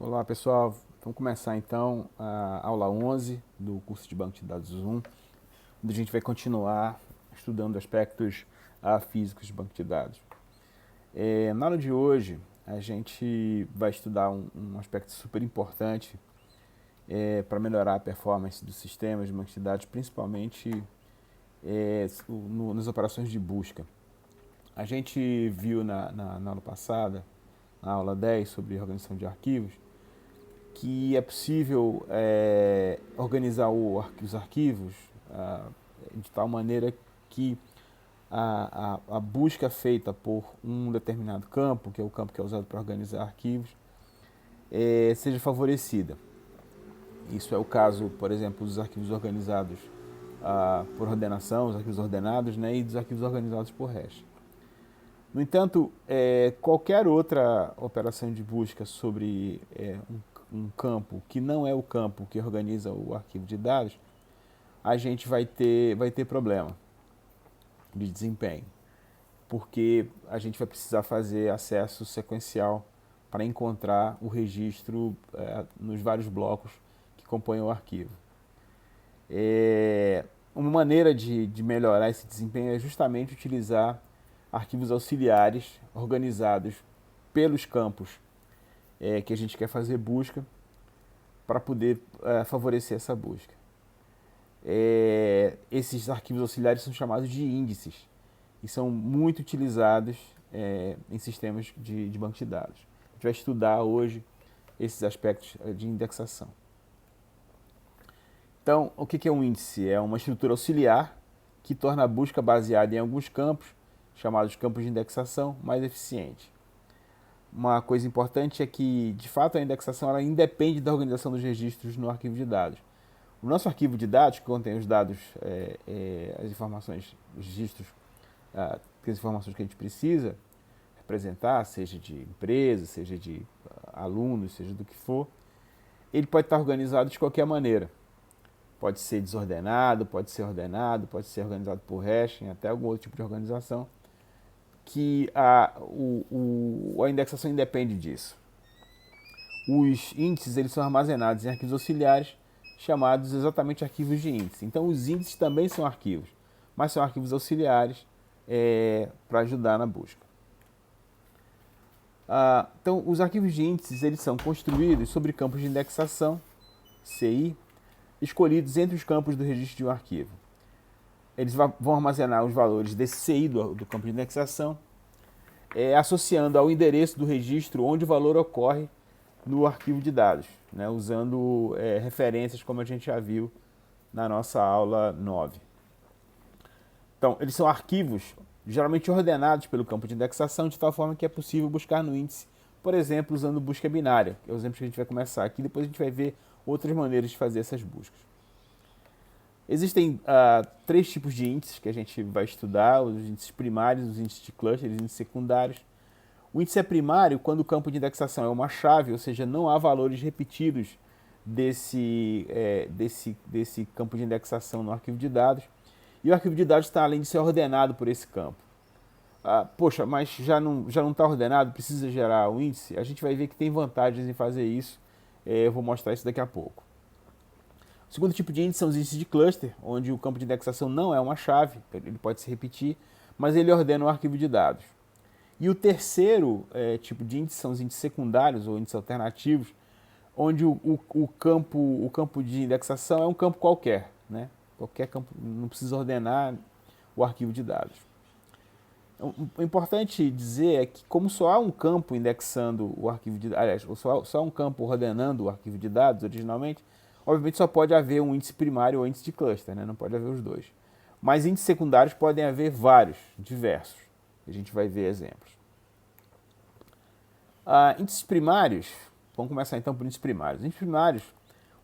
Olá pessoal, vamos começar então a aula 11 do curso de Banco de Dados Zoom, onde a gente vai continuar estudando aspectos físicos de banco de dados. Na aula de hoje, a gente vai estudar um aspecto super importante para melhorar a performance dos sistemas de banco de dados, principalmente nas operações de busca. A gente viu na aula passada, na aula 10, sobre organização de arquivos, que é possível organizar os arquivos de tal maneira que a busca feita por um determinado campo, que é o campo que é usado para organizar arquivos, seja favorecida. Isso é o caso, por exemplo, dos arquivos organizados por ordenação, os arquivos ordenados, né, e dos arquivos organizados por hash. No entanto, qualquer outra operação de busca sobre um campo que não é o campo que organiza o arquivo de dados, a gente vai ter problema de desempenho, porque a gente vai precisar fazer acesso sequencial para encontrar o registro nos vários blocos que compõem o arquivo. Uma maneira de melhorar esse desempenho é justamente utilizar arquivos auxiliares organizados pelos campos que a gente quer fazer busca para poder favorecer essa busca. Esses arquivos auxiliares são chamados de índices e são muito utilizados em sistemas de banco de dados. A gente vai estudar hoje esses aspectos de indexação. Então, o que é um índice? É uma estrutura auxiliar que torna a busca baseada em alguns campos, chamados campos de indexação, mais eficiente. Uma coisa importante é que, de fato, a indexação ela independe da organização dos registros no arquivo de dados. O nosso arquivo de dados, que contém os dados, as informações, os registros, as informações que a gente precisa representar, seja de empresa, seja de alunos, seja do que for, ele pode estar organizado de qualquer maneira. Pode ser desordenado, pode ser ordenado, pode ser organizado por hashing, até algum outro tipo de organização, que a indexação independe disso. Os índices eles são armazenados em arquivos auxiliares, chamados exatamente arquivos de índice. Então, os índices também são arquivos, mas são arquivos auxiliares para ajudar na busca. Então, os arquivos de índices eles são construídos sobre campos de indexação, CI, escolhidos entre os campos do registro de um arquivo. Eles vão armazenar os valores desse CI do campo de indexação, associando ao endereço do registro onde o valor ocorre no arquivo de dados, né, usando referências como a gente já viu na nossa aula 9. Então, eles são arquivos geralmente ordenados pelo campo de indexação de tal forma que é possível buscar no índice, por exemplo, usando busca binária, que é o exemplo que a gente vai começar aqui, depois a gente vai ver outras maneiras de fazer essas buscas. Existem 3 tipos de índices que a gente vai estudar, os índices primários, os índices de cluster, os índices secundários. O índice é primário quando o campo de indexação é uma chave, ou seja, não há valores repetidos desse campo de indexação no arquivo de dados. E o arquivo de dados está, além de ser ordenado por esse campo. Poxa, mas já não está ordenado, precisa gerar o índice? A gente vai ver que tem vantagens em fazer isso. Eu vou mostrar isso daqui a pouco. O segundo tipo de índice são os índices de cluster, onde o campo de indexação não é uma chave, ele pode se repetir, mas ele ordena o arquivo de dados. E o terceiro tipo de índice são os índices secundários, ou índices alternativos, onde o campo de indexação é um campo qualquer, né? Qualquer campo, não precisa ordenar o arquivo de dados. O importante dizer é que, como só há um campo indexando o arquivo de dados, aliás, só há um campo ordenando o arquivo de dados originalmente, obviamente só pode haver um índice primário ou índice de cluster, né? Não pode haver os dois. Mas índices secundários podem haver vários, diversos. A gente vai ver exemplos. Índices primários, vamos começar então por índices primários. Índices primários,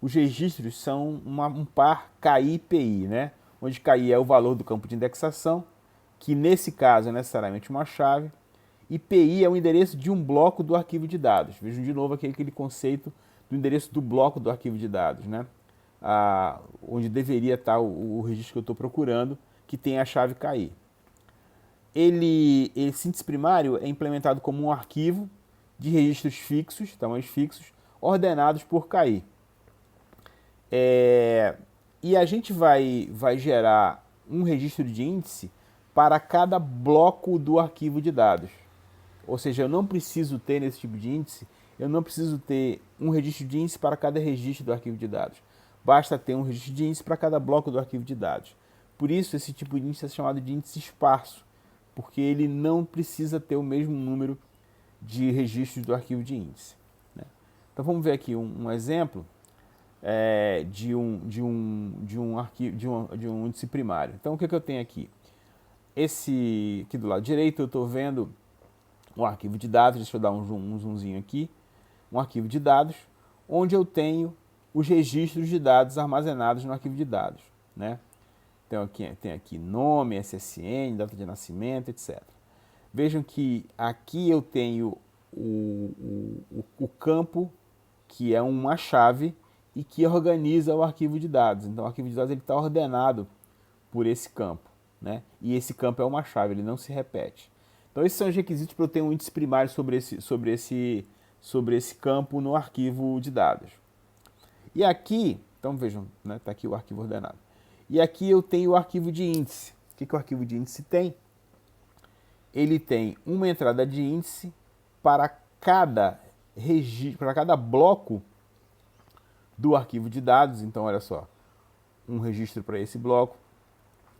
os registros são um par KI-PI, né? Onde KI é o valor do campo de indexação, que nesse caso é necessariamente uma chave, e PI é o endereço de um bloco do arquivo de dados. Vejam de novo aquele conceito do endereço do bloco do arquivo de dados, né? Onde deveria estar o registro que eu estou procurando, que tem a chave KI. Esse índice primário é implementado como um arquivo de registros fixos, tamanhos fixos, ordenados por KI. E a gente vai gerar um registro de índice para cada bloco do arquivo de dados. Ou seja, eu não preciso ter nesse tipo de índice, eu não preciso ter um registro de índice para cada registro do arquivo de dados. Basta ter um registro de índice para cada bloco do arquivo de dados. Por isso, esse tipo de índice é chamado de índice esparso, porque ele não precisa ter o mesmo número de registros do arquivo de índice, né? Então vamos ver aqui um exemplo de um arquivo, de um índice primário. Então o que eu tenho aqui? Aqui do lado direito eu estou vendo um arquivo de dados, deixa eu dar um zoomzinho aqui, um arquivo de dados, onde eu tenho os registros de dados armazenados no arquivo de dados, né? Então tem aqui nome, SSN, data de nascimento, etc. Vejam que aqui eu tenho o campo, que é uma chave, e que organiza o arquivo de dados. Então o arquivo de dados está ordenado por esse campo, né? E esse campo é uma chave, ele não se repete. Então esses são os requisitos para eu ter um índice primário sobre esse campo no arquivo de dados. E aqui, então vejam, né, tá aqui o arquivo ordenado. E aqui eu tenho o arquivo de índice. O que o arquivo de índice tem? Ele tem uma entrada de índice para cada registro, para cada bloco do arquivo de dados. Então, olha só, um registro para esse bloco,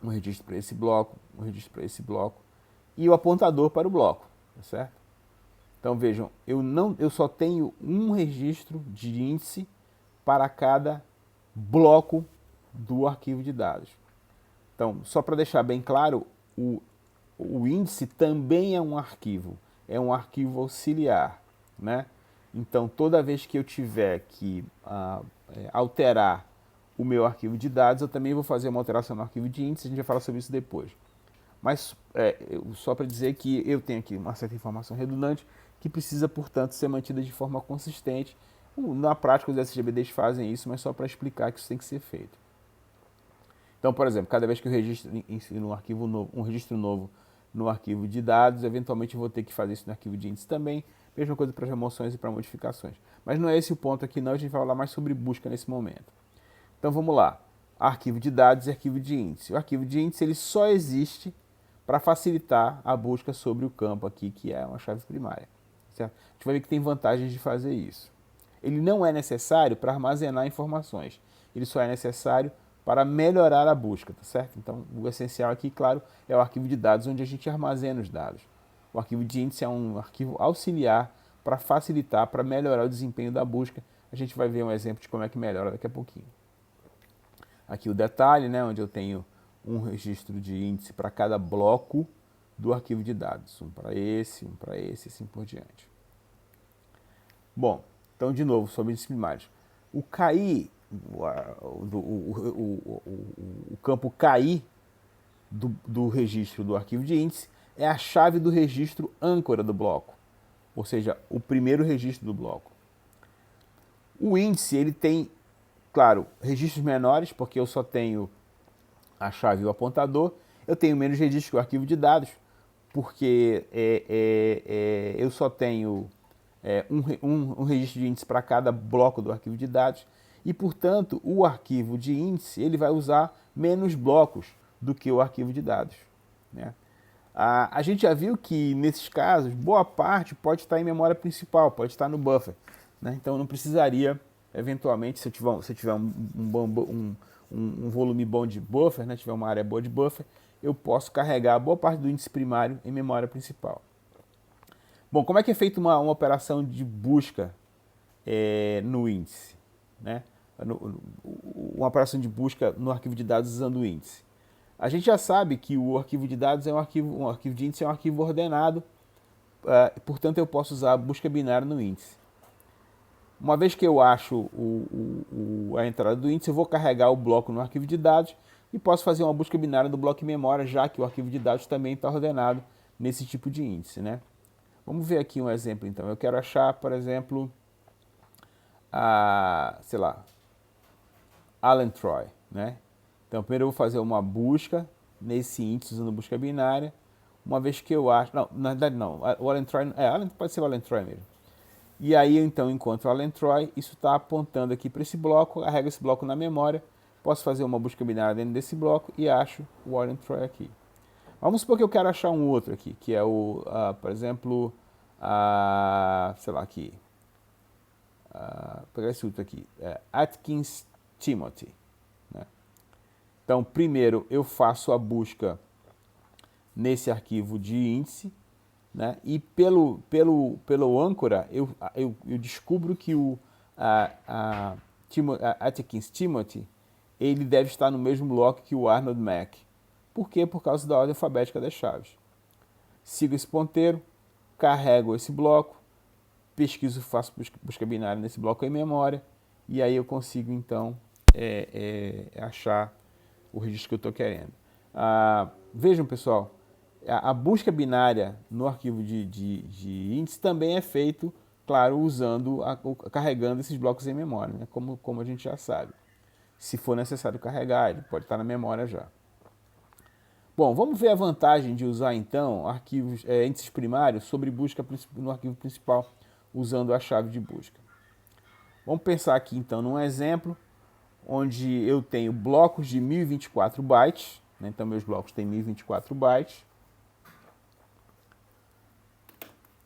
um registro para esse bloco, um registro para esse bloco e o apontador para o bloco, tá certo? Então, vejam, eu só tenho um registro de índice para cada bloco do arquivo de dados. Então, só para deixar bem claro, o índice também é um arquivo auxiliar, né? Então, toda vez que eu tiver que alterar o meu arquivo de dados, eu também vou fazer uma alteração no arquivo de índice, a gente vai falar sobre isso depois. Mas só para dizer que eu tenho aqui uma certa informação redundante que precisa, portanto, ser mantida de forma consistente. Na prática, os SGBDs fazem isso, mas só para explicar que isso tem que ser feito. Então, por exemplo, cada vez que eu registro um registro novo no arquivo de dados, eventualmente eu vou ter que fazer isso no arquivo de índice também. Mesma coisa para remoções e para modificações. Mas não é esse o ponto aqui não, a gente vai falar mais sobre busca nesse momento. Então vamos lá, arquivo de dados e arquivo de índice. O arquivo de índice ele só existe para facilitar a busca sobre o campo aqui, que é uma chave primária, certo? A gente vai ver que tem vantagens de fazer isso. Ele não é necessário para armazenar informações, ele só é necessário para melhorar a busca, tá certo? Então, o essencial aqui, claro, é o arquivo de dados, onde a gente armazena os dados. O arquivo de índice é um arquivo auxiliar para facilitar, para melhorar o desempenho da busca. A gente vai ver um exemplo de como é que melhora daqui a pouquinho. Aqui o detalhe, né, onde eu tenho um registro de índice para cada bloco do arquivo de dados. Um para esse, assim por diante. Bom, então de novo, sobre índices primários. O KI, o campo KI do registro do arquivo de índice é a chave do registro âncora do bloco, ou seja, o primeiro registro do bloco. O índice ele tem, claro, registros menores, porque eu só tenho a chave e o apontador. Eu tenho menos registros que o arquivo de dados, porque eu só tenho um registro de índice para cada bloco do arquivo de dados. E, portanto, o arquivo de índice ele vai usar menos blocos do que o arquivo de dados, né? A gente já viu que, nesses casos, boa parte pode estar em memória principal, pode estar no buffer, né? Então, não precisaria, eventualmente, se eu tiver um volume bom de buffer, né, tiver uma área boa de buffer, eu posso carregar boa parte do índice primário em memória principal. Bom, como é que é feita uma operação de busca no índice, né? Uma operação de busca no arquivo de dados usando o índice. A gente já sabe que o arquivo de dados é um arquivo de índice é um arquivo ordenado, portanto eu posso usar a busca binária no índice. Uma vez que eu acho a entrada do índice, eu vou carregar o bloco no arquivo de dados e posso fazer uma busca binária do bloco em memória, já que o arquivo de dados também está ordenado nesse tipo de índice, né? Vamos ver aqui um exemplo, então. Eu quero achar, por exemplo, sei lá, Alan Troy, né? Então, primeiro eu vou fazer uma busca nesse índice usando busca binária. Uma vez que eu acho... Não, na verdade não. O Alan Troy... pode ser o Alan Troy mesmo. E aí eu então encontro Allen Troy, isso está apontando aqui para esse bloco, carrego esse bloco na memória, posso fazer uma busca binária dentro desse bloco e acho o Allen Troy aqui. Vamos supor que eu quero achar um outro aqui, que é o, por exemplo, sei lá aqui, pegar esse outro aqui, Atkins Timothy. Né? Então, primeiro eu faço a busca nesse arquivo de índice, né? E pelo âncora eu descubro que o Atkins Timothy ele deve estar no mesmo bloco que o Arnold Mack. Por quê? Por causa da ordem alfabética das chaves. Sigo esse ponteiro, carrego esse bloco, pesquiso, faço busca binária nesse bloco em memória, e aí eu consigo, então, achar o registro que eu estou querendo. Vejam, pessoal, a busca binária no arquivo de índice também é feito, claro, carregando esses blocos em memória, né? Como a gente já sabe. Se for necessário carregar, ele pode estar na memória já. Bom, vamos ver a vantagem de usar, então, índices primários sobre busca no arquivo principal, usando a chave de busca. Vamos pensar aqui, então, num exemplo onde eu tenho blocos de 1024 bytes, né? Então meus blocos têm 1024 bytes.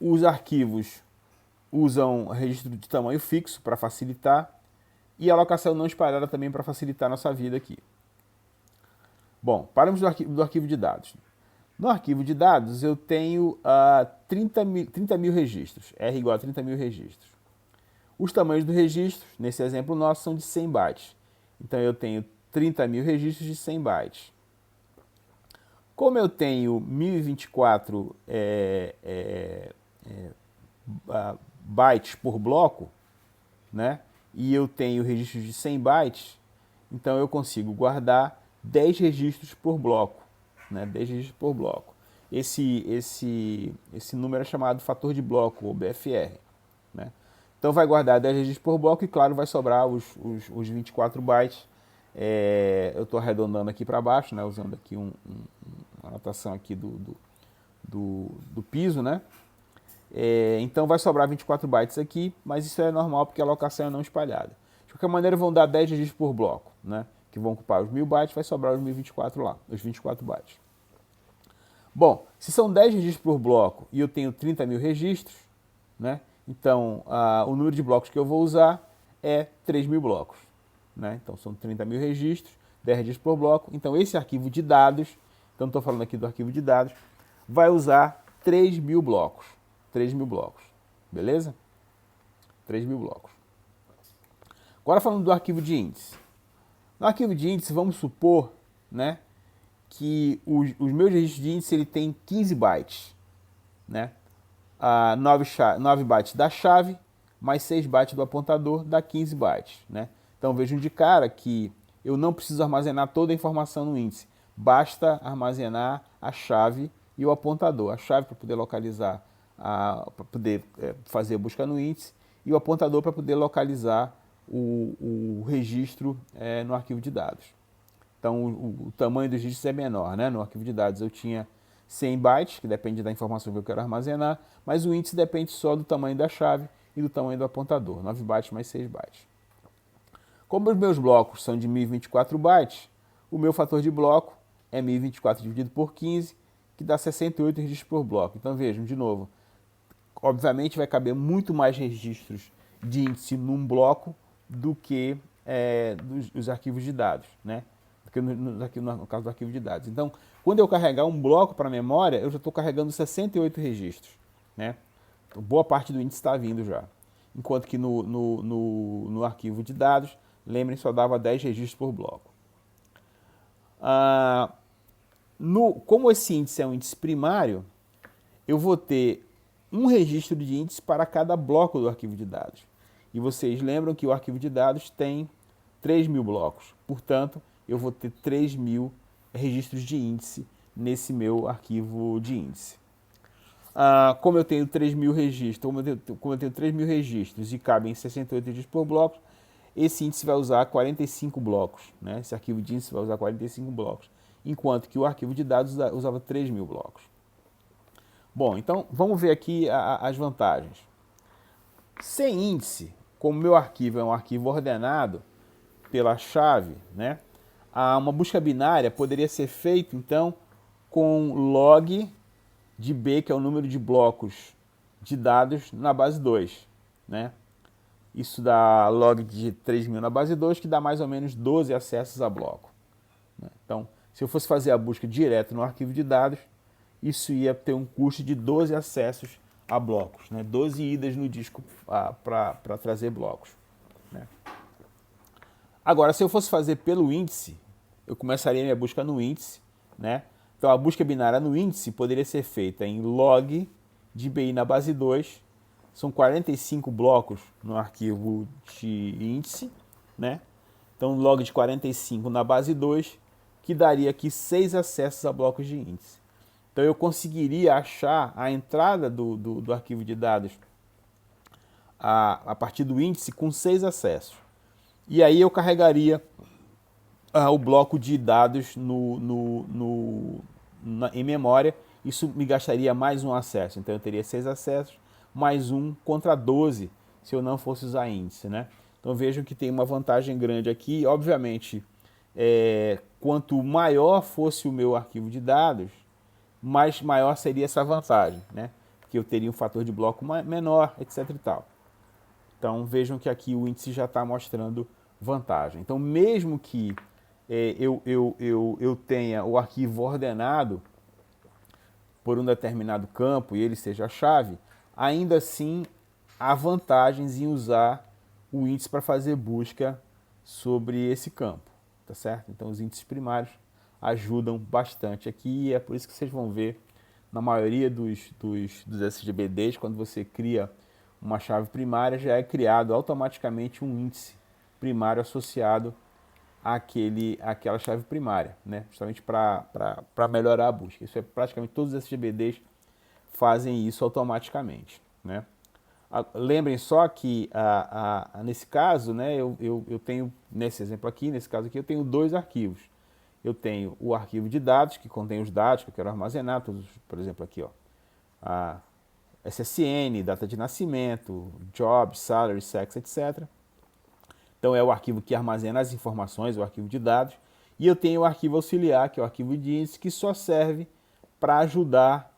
Os arquivos usam registro de tamanho fixo para facilitar e alocação não espalhada também para facilitar a nossa vida aqui. Bom, paramos do arquivo de dados. No arquivo de dados eu tenho 30 mil registros, R igual a 30 mil registros. Os tamanhos dos registros, nesse exemplo nosso, são de 100 bytes. Então eu tenho 30 mil registros de 100 bytes. Como eu tenho 1024 bytes por bloco, né, e eu tenho registros de 100 bytes, então eu consigo guardar 10 registros por bloco. Né, 10 registros por bloco. Esse número é chamado fator de bloco, ou BFR. Né? Então vai guardar 10 registros por bloco e, claro, vai sobrar os 24 bytes. Eu estou arredondando aqui para baixo, né, usando aqui uma anotação aqui do piso. Né? Então vai sobrar 24 bytes aqui, mas isso é normal porque a alocação é não espalhada. De qualquer maneira, vão dar 10 registros por bloco, né, que vão ocupar os 1000 bytes, vai sobrar os 1024 lá, os 24 bytes. Bom, se são 10 registros por bloco e eu tenho 30 mil registros, né, então o número de blocos que eu vou usar é 3.000 blocos. Né? Então são 30 mil registros, 10 registros por bloco. Então esse arquivo de dados, então estou falando aqui do arquivo de dados, vai usar 3.000 blocos. 3.000 blocos, beleza? 3.000 blocos. Agora falando do arquivo de índice. No arquivo de índice, vamos supor, né, que os meus registros de índice ele tem 15 bytes. Né? 9 bytes da chave, mais 6 bytes do apontador, dá 15 bytes. Né? Então vejam de cara que eu não preciso armazenar toda a informação no índice. Basta armazenar a chave e o apontador. A chave para poder localizar, para poder fazer a busca no índice, e o apontador para poder localizar o registro no arquivo de dados. Então o tamanho dos registros é menor. Né? No arquivo de dados eu tinha 100 bytes, que depende da informação que eu quero armazenar, mas o índice depende só do tamanho da chave e do tamanho do apontador, 9 bytes mais 6 bytes. Como os meus blocos são de 1024 bytes, o meu fator de bloco é 1024 dividido por 15, que dá 68 registros por bloco. Então vejam, de novo, obviamente vai caber muito mais registros de índice num bloco do que dos arquivos de dados, né? Do que no caso do arquivo de dados. Então, quando eu carregar um bloco para a memória, eu já estou carregando 68 registros. Né? Então, boa parte do índice está vindo já. Enquanto que no arquivo de dados, lembrem, só dava 10 registros por bloco. Como esse índice é um índice primário, eu vou ter um registro de índice para cada bloco do arquivo de dados. E vocês lembram que o arquivo de dados tem 3.000 blocos. Portanto, eu vou ter 3.000 registros de índice nesse meu arquivo de índice. Como eu tenho 3.000 registros, como eu tenho 3.000 registros e cabem 68 registros por bloco, esse índice vai usar 45 blocos. Né? Esse arquivo de índice vai usar 45 blocos, enquanto que o arquivo de dados usava 3.000 blocos. Bom, então vamos ver aqui as vantagens. Sem índice, como meu arquivo é um arquivo ordenado pela chave, né, uma busca binária poderia ser feita, então, com log de B, que é o número de blocos de dados na base 2. Né? Isso dá log de 3.000 na base 2, que dá mais ou menos 12 acessos a bloco. Né? Então, se eu fosse fazer a busca direto no arquivo de dados, isso ia ter um custo de 12 acessos a blocos, né? 12 idas no disco para trazer blocos. Né? Agora, se eu fosse fazer pelo índice, eu começaria minha busca no índice. Né? Então, a busca binária no índice poderia ser feita em log de BI na base 2. São 45 blocos no arquivo de índice. Né? Então, log de 45 na base 2, que daria aqui 6 acessos a blocos de índice. Então, eu conseguiria achar a entrada do arquivo de dados a partir do índice com 6 acessos. E aí eu carregaria o bloco de dados em memória. Isso me gastaria mais um acesso. Então, eu teria 6 acessos, mais um contra 12, se eu não fosse usar índice. Né? Então, vejam que tem uma vantagem grande aqui. Obviamente, quanto maior fosse o meu arquivo de dados, maior seria essa vantagem, né? Porque eu teria um fator de bloco menor, etc e tal. Então vejam que aqui o índice já está mostrando vantagem. Então mesmo que eu tenha o arquivo ordenado por um determinado campo e ele seja a chave, ainda assim há vantagens em usar o índice para fazer busca sobre esse campo, tá certo? Então os índices primários ajudam bastante aqui e é por isso que vocês vão ver na maioria dos SGBDs, quando você cria uma chave primária, já é criado automaticamente um índice primário associado àquela chave primária, né? Justamente para melhorar a busca. Isso é praticamente todos os SGBDs fazem isso automaticamente, né? Lembrem só que nesse caso, né, eu tenho, nesse exemplo aqui, nesse caso aqui, eu tenho dois arquivos. Eu tenho o arquivo de dados, que contém os dados que eu quero armazenar, todos, por exemplo, aqui, ó, a SSN, data de nascimento, job, salary, sex, etc. Então é o arquivo que armazena as informações, o arquivo de dados. E eu tenho o arquivo auxiliar, que é o arquivo de índice, que só serve para ajudar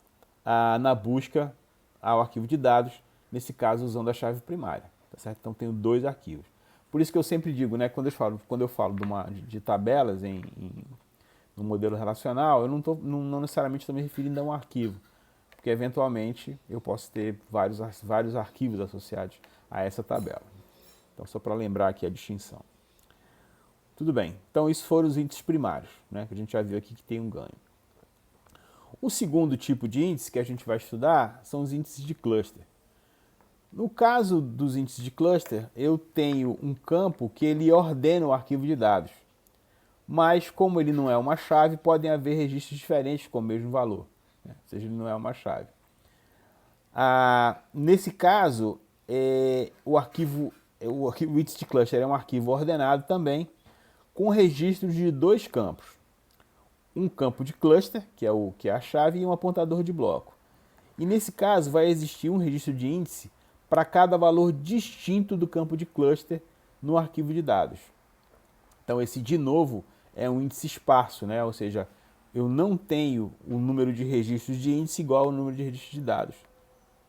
na busca ao arquivo de dados, nesse caso usando a chave primária. Tá certo? Então tenho dois arquivos. Por isso que eu sempre digo, né, quando eu falo de tabelas no modelo relacional, eu não necessariamente estou me referindo a um arquivo, porque eventualmente eu posso ter vários arquivos associados a essa tabela. Então, só para lembrar aqui a distinção. Tudo bem, então isso foram os índices primários, né, que a gente já viu aqui que tem um ganho. O segundo tipo de índice que a gente vai estudar são os índices de cluster. No caso dos índices de cluster, eu tenho um campo que ele ordena o arquivo de dados. Mas, como ele não é uma chave, podem haver registros diferentes com o mesmo valor. Né? Ou seja, ele não é uma chave. Nesse caso, o índice de cluster é um arquivo ordenado também, com registros de dois campos. Um campo de cluster, que é a chave, e um apontador de bloco. E nesse caso, vai existir um registro de índice para cada valor distinto do campo de cluster no arquivo de dados. Então esse, de novo, é um índice esparso, né? Ou seja, eu não tenho o número de registros de índice igual ao número de registros de dados.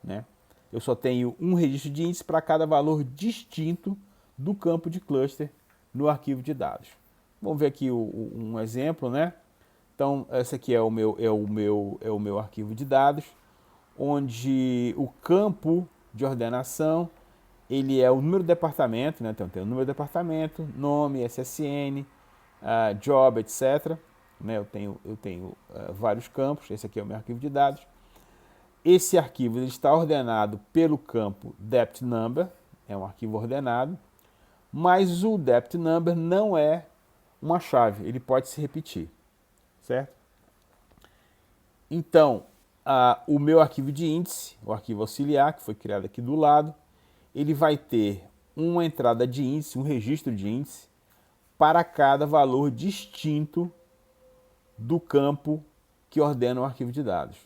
Né? Eu só tenho um registro de índice para cada valor distinto do campo de cluster no arquivo de dados. Vamos ver aqui um exemplo, né? Então, esse aqui é o meu arquivo de dados, onde o campo de ordenação, ele é o número do departamento, né? Então tem o número do departamento, nome, SSN, job, etc. Né? Eu tenho vários campos, esse aqui é o meu arquivo de dados. Esse arquivo ele está ordenado pelo campo depth number, é um arquivo ordenado, mas o depth number não é uma chave, ele pode se repetir, certo? Então, o meu arquivo de índice, o arquivo auxiliar, que foi criado aqui do lado, ele vai ter uma entrada de índice, um registro de índice, para cada valor distinto do campo que ordena o arquivo de dados.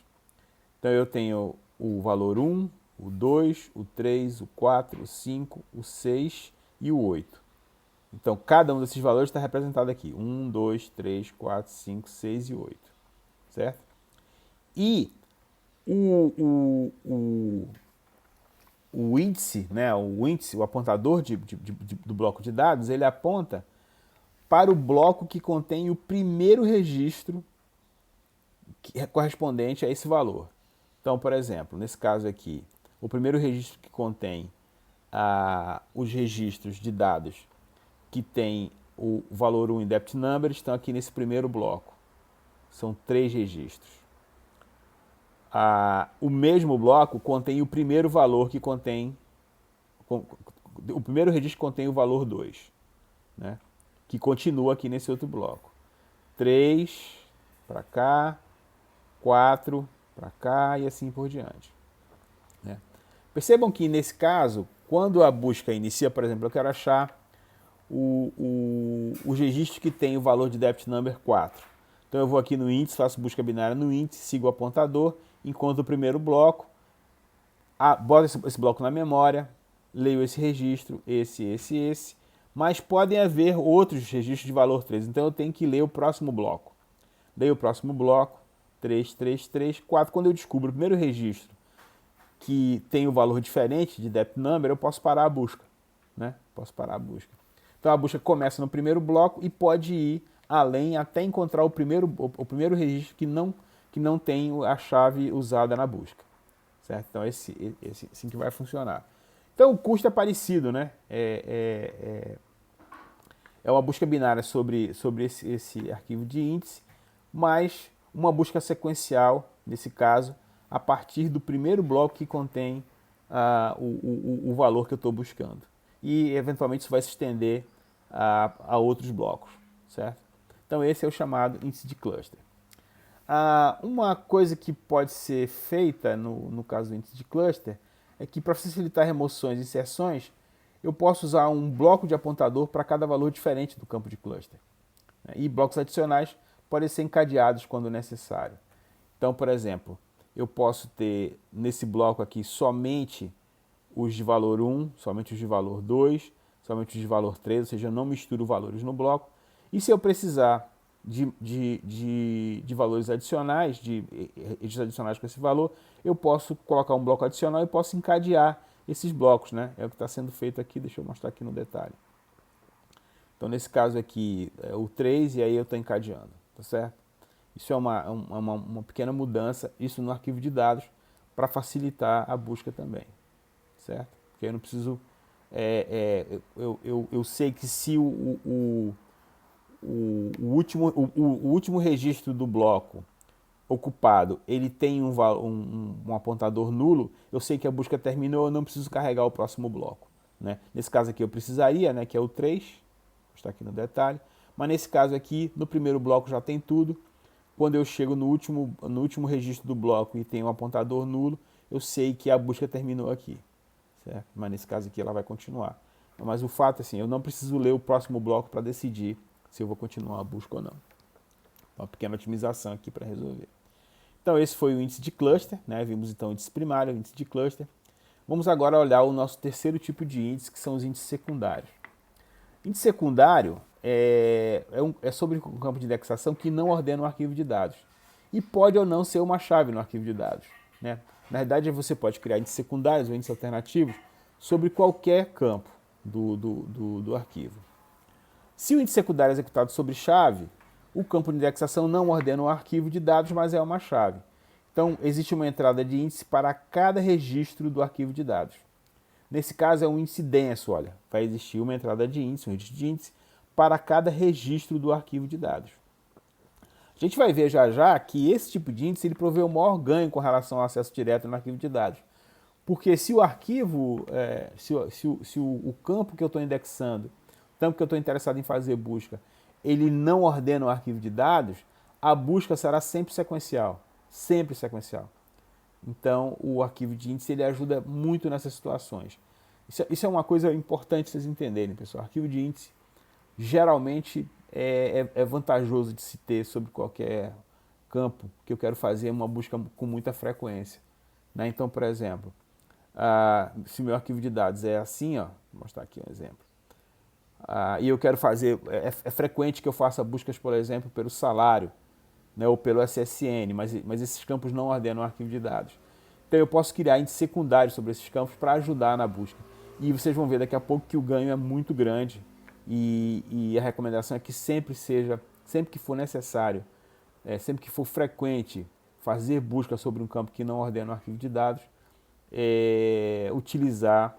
Então eu tenho o valor 1, o 2, o 3, o 4, o 5, o 6 e o 8. Então, cada um desses valores está representado aqui. 1, 2, 3, 4, 5, 6 e 8. Certo? E o índice, né, o apontador do bloco de dados, ele aponta para o bloco que contém o primeiro registro correspondente a esse valor. Então, por exemplo, nesse caso aqui, o primeiro registro que contém os registros de dados que tem o valor 1 em depth number estão aqui nesse primeiro bloco. São 3 registros. O mesmo bloco contém o primeiro valor que contém... O primeiro registro contém o valor 2, né? Que continua aqui nesse outro bloco. 3 para cá, 4 para cá e assim por diante. Né? Percebam que nesse caso, quando a busca inicia, por exemplo, eu quero achar os registros que tem o valor de depth number 4. Então eu vou aqui no índice, faço busca binária no índice, sigo o apontador, encontro o primeiro bloco, boto esse bloco na memória, leio esse registro, esse, mas podem haver outros registros de valor 3, então eu tenho que ler o próximo bloco. Leio o próximo bloco, 3, 3, 3, 4. Quando eu descubro o primeiro registro que tem o valor diferente de depth number, eu posso parar a busca. Né? Posso parar a busca. Então a busca começa no primeiro bloco e pode ir além até encontrar o primeiro registro que não tem a chave usada na busca. Certo? Então esse assim que vai funcionar. Então o custo é parecido, né? É uma busca binária sobre esse arquivo de índice, mas uma busca sequencial, nesse caso, a partir do primeiro bloco que contém o valor que eu estou buscando. E, eventualmente, isso vai se estender a outros blocos, certo? Então, esse é o chamado índice de cluster. Uma coisa que pode ser feita no caso do índice de cluster é que, para facilitar remoções e inserções, eu posso usar um bloco de apontador para cada valor diferente do campo de cluster. E blocos adicionais podem ser encadeados quando necessário. Então, por exemplo, eu posso ter nesse bloco aqui somente os de valor 1, somente os de valor 2, somente os de valor 3, ou seja, eu não misturo valores no bloco. E se eu precisar de valores adicionais, de registros adicionais com esse valor, eu posso colocar um bloco adicional e posso encadear esses blocos, né? É o que está sendo feito aqui, deixa eu mostrar aqui no detalhe. Então, nesse caso aqui, é o 3 e aí eu estou encadeando, tá certo? Isso é uma pequena mudança, isso no arquivo de dados, para facilitar a busca também, certo? Porque eu não preciso... eu sei que se o último registro do bloco ocupado, ele tem um apontador nulo, eu sei que a busca terminou, eu não preciso carregar o próximo bloco. Né? Nesse caso aqui eu precisaria, né, que é o 3, está aqui no detalhe, mas nesse caso aqui, no primeiro bloco já tem tudo. Quando eu chego no último registro do bloco e tem um apontador nulo, eu sei que a busca terminou aqui. Certo? Mas nesse caso aqui ela vai continuar. Mas o fato é assim, eu não preciso ler o próximo bloco para decidir se eu vou continuar a busca ou não. Uma pequena otimização aqui para resolver. Então esse foi o índice de cluster, né? Vimos então o índice primário, o índice de cluster. Vamos agora olhar o nosso terceiro tipo de índice, que são os índices secundários. Índice secundário é sobre um campo de indexação que não ordena um arquivo de dados. E pode ou não ser uma chave no arquivo de dados. Né? Na verdade, você pode criar índices secundários ou índices alternativos sobre qualquer campo do arquivo. Se o índice secundário é executado sobre chave, o campo de indexação não ordena um arquivo de dados, mas é uma chave. Então, existe uma entrada de índice para cada registro do arquivo de dados. Nesse caso, é um índice denso, olha. Vai existir uma entrada de índice, um registro de índice, para cada registro do arquivo de dados. A gente vai ver já que esse tipo de índice ele provê o maior ganho com relação ao acesso direto no arquivo de dados. Porque se o arquivo, se o campo que eu estou indexando, o campo que eu estou interessado em fazer busca, ele não ordena o arquivo de dados, a busca será sempre sequencial. Sempre sequencial. Então, o arquivo de índice ele ajuda muito nessas situações. Isso é uma coisa importante vocês entenderem, pessoal. Arquivo de índice geralmente é vantajoso de se ter sobre qualquer campo que eu quero fazer uma busca com muita frequência. Né? Então, por exemplo, se meu arquivo de dados é assim, ó, vou mostrar aqui um exemplo, e eu quero fazer, é frequente que eu faça buscas, por exemplo, pelo salário, né, ou pelo SSN, mas esses campos não ordenam o arquivo de dados. Então eu posso criar índices secundários sobre esses campos para ajudar na busca. E vocês vão ver daqui a pouco que o ganho é muito grande e a recomendação é que sempre que for necessário, sempre que for frequente fazer busca sobre um campo que não ordena o arquivo de dados, utilizar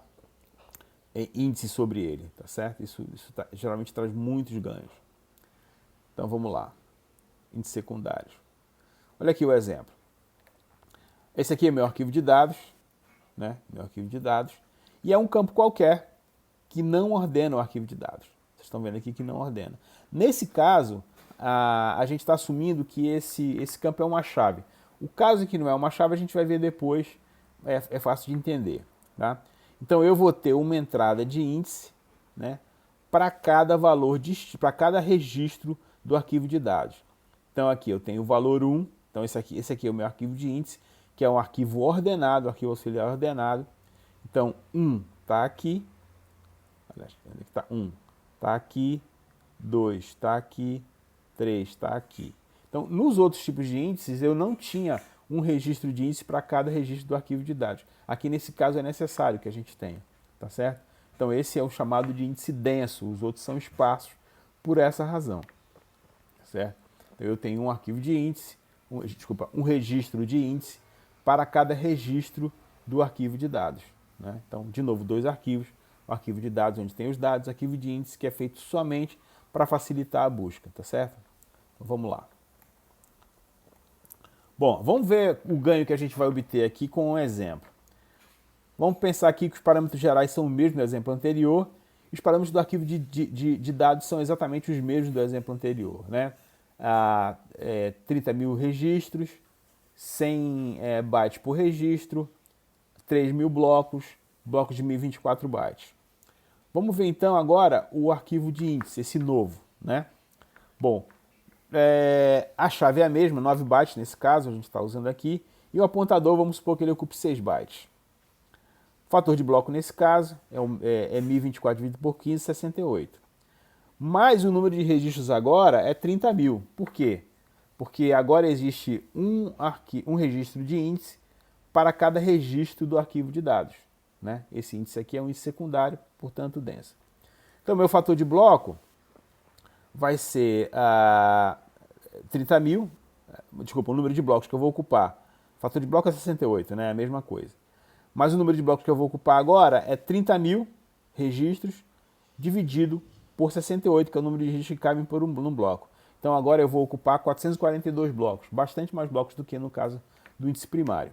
índice sobre ele, tá certo? Isso geralmente traz muitos ganhos. Então vamos lá, índices secundários. Olha aqui o exemplo. Esse aqui é meu arquivo de dados, né? Meu arquivo de dados, e é um campo qualquer que não ordena o arquivo de dados. Vocês estão vendo aqui que não ordena. Nesse caso, a gente está assumindo que esse campo é uma chave. O caso que não é uma chave, a gente vai ver depois, é fácil de entender. Tá? Então eu vou ter uma entrada de índice, né, para cada valor, para cada registro do arquivo de dados. Então aqui eu tenho o valor 1, então esse aqui é o meu arquivo de índice, que é um arquivo ordenado, arquivo auxiliar ordenado. Então 1 está aqui, onde está 1? Está aqui, 2 está aqui, 3 está aqui. Então, nos outros tipos de índices, eu não tinha um registro de índice para cada registro do arquivo de dados. Aqui, nesse caso, é necessário que a gente tenha, tá certo? Então, esse é o chamado de índice denso, os outros são esparsos por essa razão, certo? Então, eu tenho um arquivo de índice, um registro de índice para cada registro do arquivo de dados, né? Então, de novo, dois arquivos, o arquivo de dados onde tem os dados, arquivo de índice que é feito somente para facilitar a busca, tá certo? Então, vamos lá. Bom, vamos ver o ganho que a gente vai obter aqui com um exemplo. Vamos pensar aqui que os parâmetros gerais são os mesmos do exemplo anterior, e os parâmetros do arquivo de dados são exatamente os mesmos do exemplo anterior, né? 30 mil registros, 100 bytes por registro, 3 mil blocos de 1024 bytes. Vamos ver então agora o arquivo de índice, esse novo, né? Bom, a chave é a mesma, 9 bytes nesse caso, a gente está usando aqui, e o apontador, vamos supor que ele ocupe 6 bytes. O fator de bloco nesse caso é 1024 dividido por 15, 68. Mas o número de registros agora é 30 mil. Por quê? Porque agora existe um registro de índice para cada registro do arquivo de dados, né? Esse índice aqui é um índice secundário, portanto denso. Então, meu fator de bloco vai ser 30 mil, desculpa, o número de blocos que eu vou ocupar. O fator de bloco é 68, né? É a mesma coisa. Mas o número de blocos que eu vou ocupar agora é 30 mil registros dividido por 68, que é o número de registros que cabem num bloco. Então agora eu vou ocupar 442 blocos, bastante mais blocos do que no caso do índice primário.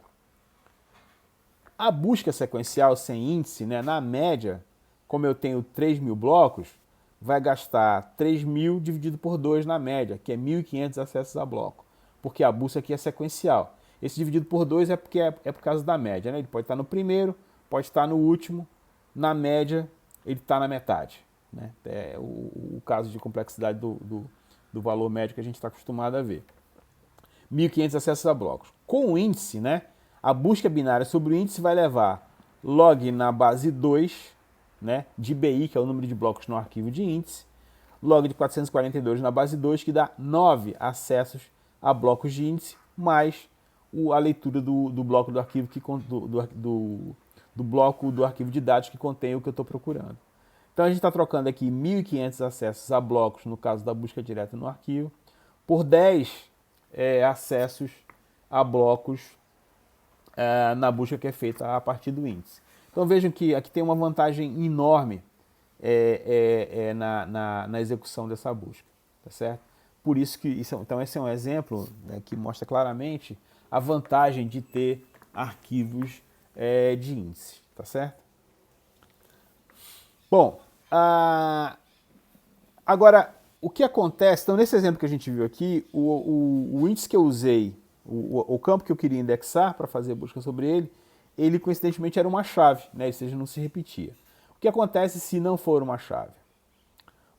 A busca sequencial sem índice, né, na média, como eu tenho 3 mil blocos, vai gastar 3 mil dividido por 2 na média, que é 1.500 acessos a bloco, porque a busca aqui é sequencial. Esse dividido por 2 é porque é por causa da média, né? Ele pode estar no primeiro, pode estar no último, na média ele está na metade, né? É o caso de complexidade do valor médio que a gente está acostumado a ver. 1.500 acessos a blocos. Com o índice, né, a busca binária sobre o índice vai levar log na base 2, né, de BI, que é o número de blocos no arquivo de índice, log de 442 na base 2, que dá 9 acessos a blocos de índice, mais a leitura do bloco do arquivo, do bloco do arquivo de dados que contém o que eu estou procurando. Então a gente está trocando aqui 1.500 acessos a blocos, no caso da busca direta no arquivo, por 10 acessos a blocos na busca que é feita a partir do índice. Então vejam que aqui tem uma vantagem enorme na execução dessa busca, tá certo? Por isso que então esse é um exemplo, né, que mostra claramente a vantagem de ter arquivos de índice, tá certo? Bom, agora o que acontece, então nesse exemplo que a gente viu aqui, o índice que eu usei, o campo que eu queria indexar para fazer busca sobre ele coincidentemente era uma chave, né? Ou seja, não se repetia. O que acontece se não for uma chave?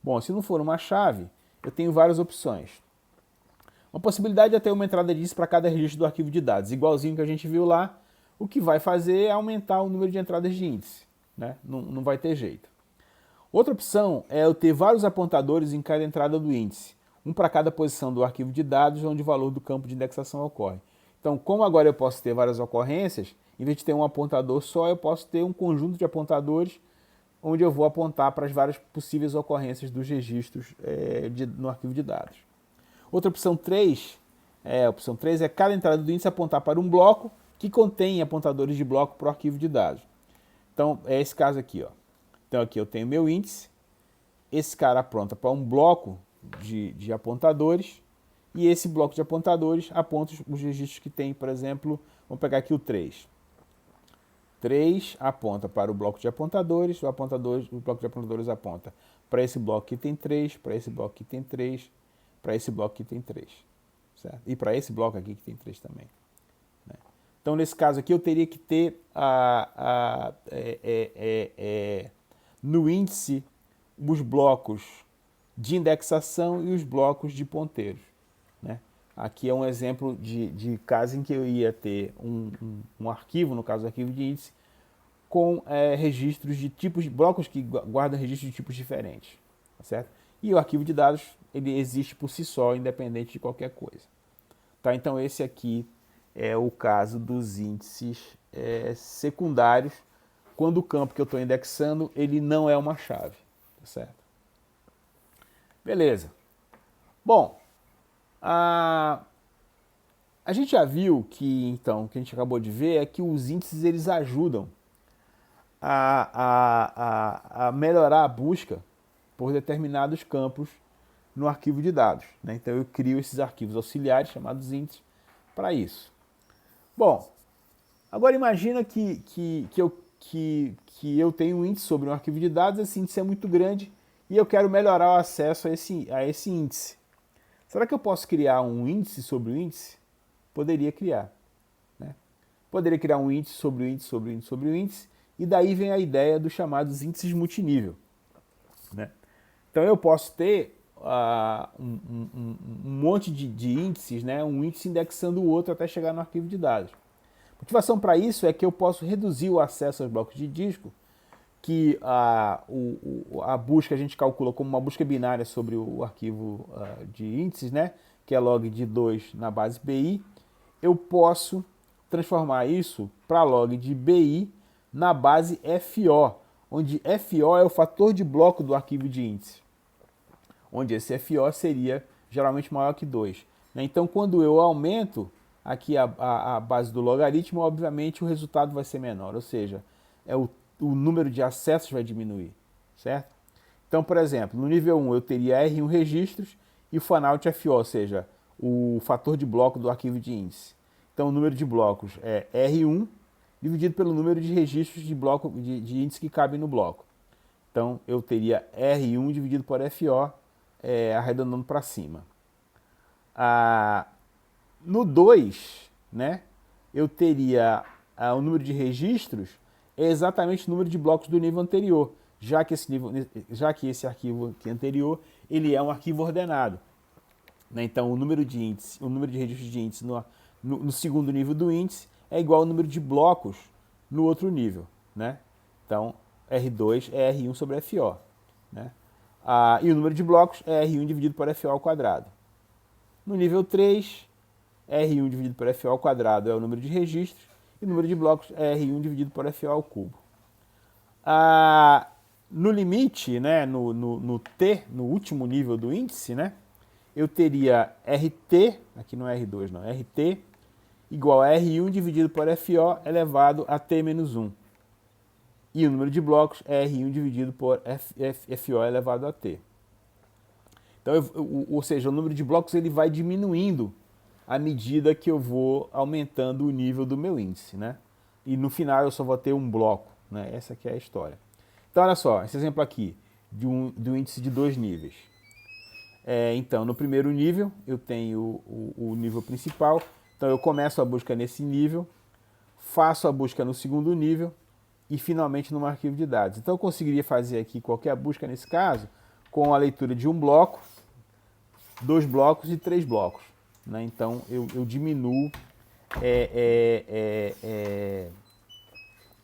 Bom, se não for uma chave, eu tenho várias opções. Uma possibilidade é ter uma entrada disso para cada registro do arquivo de dados, igualzinho que a gente viu lá. o que vai fazer é aumentar o número de entradas de índice, né? Não vai ter jeito. Outra opção é eu ter vários apontadores em cada entrada do índice, um para cada posição do arquivo de dados onde o valor do campo de indexação ocorre. Então, como agora eu posso ter várias ocorrências, em vez de ter um apontador só, eu posso ter um conjunto de apontadores onde eu vou apontar para as várias possíveis ocorrências dos registros no arquivo de dados. Outra opção 3, a opção 3 é cada entrada do índice apontar para um bloco que contém apontadores de bloco para o arquivo de dados. Então, é esse caso aqui, ó. Então aqui eu tenho meu índice, esse cara aponta para um bloco de apontadores, e esse bloco de apontadores aponta os registros que tem, por exemplo, vamos pegar aqui o 3. 3 aponta para o bloco de apontadores, o bloco de apontadores aponta para esse bloco que tem 3, para esse bloco que tem 3, para esse bloco que tem 3, certo? E para esse bloco aqui que tem 3 também. Né? Então, nesse caso aqui, eu teria que ter no índice os blocos de indexação e os blocos de ponteiros. Né? Aqui é um exemplo de caso em que eu ia ter um arquivo, no caso o arquivo de índice, com registros de tipos, blocos que guardam registros de tipos diferentes. Tá certo? E o arquivo de dados ele existe por si só, independente de qualquer coisa. Tá? Então esse aqui é o caso dos índices secundários, quando o campo que eu estou indexando ele não é uma chave. Tá certo? Beleza. Bom, a gente já viu que, então, o que a gente acabou de ver é que os índices eles ajudam a melhorar a busca por determinados campos no arquivo de dados. Né? Então eu crio esses arquivos auxiliares chamados índices para isso. Bom, agora imagina que eu tenho um índice sobre um arquivo de dados, esse índice é muito grande e eu quero melhorar o acesso a esse índice. Será que eu posso criar um índice sobre o índice? Poderia criar. Né? Poderia criar um índice sobre o índice, sobre o índice, sobre o índice, e daí vem a ideia dos chamados índices multinível. Né? Então eu posso ter um monte de índices, né? Um índice indexando o outro até chegar no arquivo de dados. A motivação para isso é que eu posso reduzir o acesso aos blocos de disco, que a busca a gente calcula como uma busca binária sobre o arquivo de índices, né? Que é log de 2 na base BI. Eu posso transformar isso para log de BI na base FO, onde FO é o fator de bloco do arquivo de índice, onde esse FO seria geralmente maior que 2. Então, quando eu aumento aqui a base do logaritmo, obviamente o resultado vai ser menor, ou seja, o número de acessos vai diminuir, certo? Então, por exemplo, no nível 1 eu teria R1 registros e o fanout FO, ou seja, o fator de bloco do arquivo de índice. Então, o número de blocos é R1 dividido pelo número de registros de bloco de índice que cabem no bloco. Então, eu teria R1 dividido por FO, arredondando para cima. No 2, né, eu teria o número de registros é exatamente o número de blocos do nível anterior, já que esse arquivo aqui anterior ele é um arquivo ordenado. Né? Então, o número de registros de índice no segundo nível do índice é igual ao número de blocos no outro nível. Né? Então, R2 é R1 sobre FO. Né? E o número de blocos é R1 dividido por FO ao quadrado. No nível 3, R1 dividido por FO ao quadrado é o número de registros e o número de blocos é R1 dividido por FO ao cubo. No limite, né, no T, no último nível do índice, né, eu teria RT, aqui não é R2 não, RT, igual a R1 dividido por FO elevado a T menos 1. E o número de blocos é R1 dividido por FO elevado a T. Então, ou seja, o número de blocos ele vai diminuindo à medida que eu vou aumentando o nível do meu índice, né? E no final eu só vou ter um bloco, né? Essa aqui é a história. Então, olha só, esse exemplo aqui de um índice de 2 níveis. Então, no primeiro nível, eu tenho o nível principal. Então, eu começo a busca nesse nível, faço a busca no segundo nível e, finalmente, no arquivo de dados. Então, eu conseguiria fazer aqui qualquer busca nesse caso com a leitura de um bloco, 2 blocos e 3 blocos. Né? Então, eu diminuo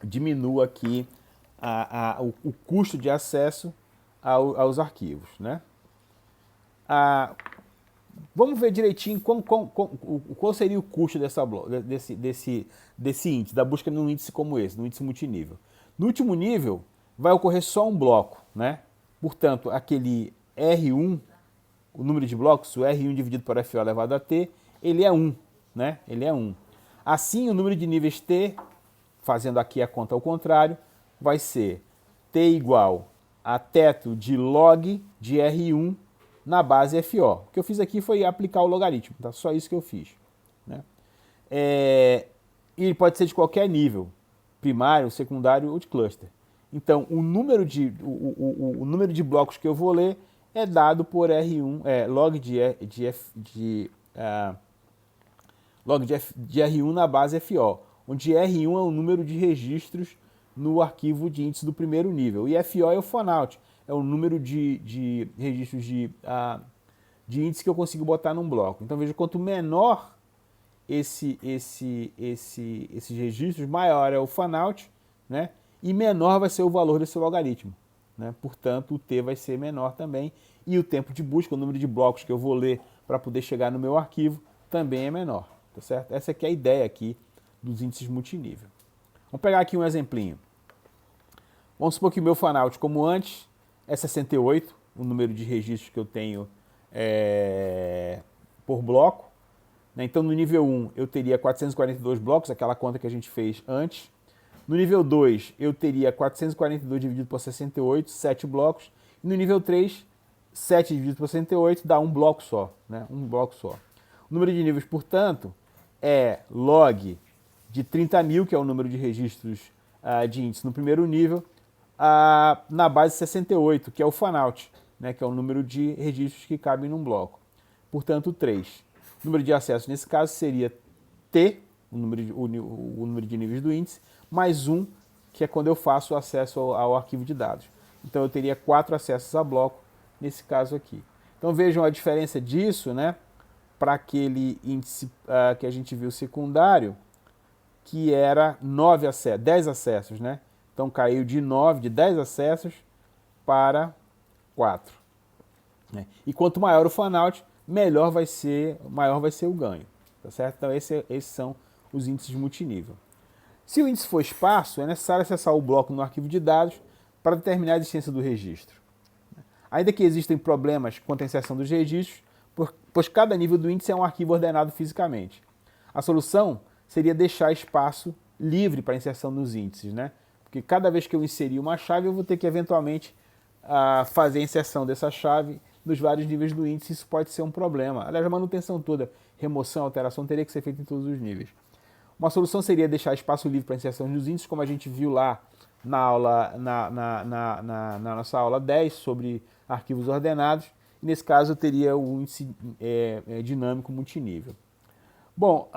diminua aqui o custo de acesso aos arquivos, né? Vamos ver direitinho qual seria o custo desse índice, da busca num índice como esse, num índice multinível. No último nível, vai ocorrer só um bloco, né? Portanto, aquele R1, o número de blocos, o R1 dividido por FO elevado a T, ele é 1, né? Ele é 1. Assim, o número de níveis T, fazendo aqui a conta ao contrário, vai ser T igual a teto de log de R1 na base FO. O que eu fiz aqui foi aplicar o logaritmo, tá? Só isso que eu fiz, né? E ele pode ser de qualquer nível, primário, secundário ou de cluster. Então, o número de blocos que eu vou ler é dado por R1, log de R1 na base FO, onde R1 é o número de registros no arquivo de índice do primeiro nível. E FO é o FONOUT, é o número de registros de índice que eu consigo botar num bloco. Então veja, quanto menor esses registros, maior é o FANOUT, né? E menor vai ser o valor desse logaritmo, né? Portanto, o T vai ser menor também. E o tempo de busca, o número de blocos que eu vou ler para poder chegar no meu arquivo, também é menor, tá certo? Essa aqui é a ideia aqui dos índices multinível. Vamos pegar aqui um exemplinho. Vamos supor que o meu FANOUT, como antes, é 68, o número de registros que eu tenho por bloco. Então, no nível 1, eu teria 442 blocos, aquela conta que a gente fez antes. No nível 2, eu teria 442 dividido por 68, 7 blocos. E no nível 3, 7 dividido por 68 dá um bloco só, né? Um bloco só. O número de níveis, portanto, é log de 30.000, que é o número de registros de índice no primeiro nível, na base 68, que é o FANOUT, né? Que é o número de registros que cabem num bloco. Portanto, 3. O número de acessos, nesse caso, seria T, o número de níveis do índice, mais 1, que é quando eu faço o acesso ao arquivo de dados. Então, eu teria 4 acessos a bloco, nesse caso aqui. Então, vejam a diferença disso, né, para aquele índice que a gente viu secundário, que era 10 acessos, né? Então, caiu de 10 acessos para 4. Né? E quanto maior o FANOUT, maior vai ser o ganho, tá certo? Então esses são os índices multinível. Se o índice for esparso, é necessário acessar o bloco no arquivo de dados para determinar a existência do registro. Ainda que existem problemas quanto à inserção dos registros, pois cada nível do índice é um arquivo ordenado fisicamente. A solução seria deixar espaço livre para a inserção dos índices, né? Porque cada vez que eu inserir uma chave, eu vou ter que eventualmente fazer a inserção dessa chave nos vários níveis do índice. Isso pode ser um problema. Aliás, a manutenção toda, remoção, alteração, teria que ser feita em todos os níveis. Uma solução seria deixar espaço livre para inserção dos índices, como a gente viu lá na aula, na nossa aula 10 sobre arquivos ordenados. E nesse caso, eu teria o índice dinâmico multinível. Bom,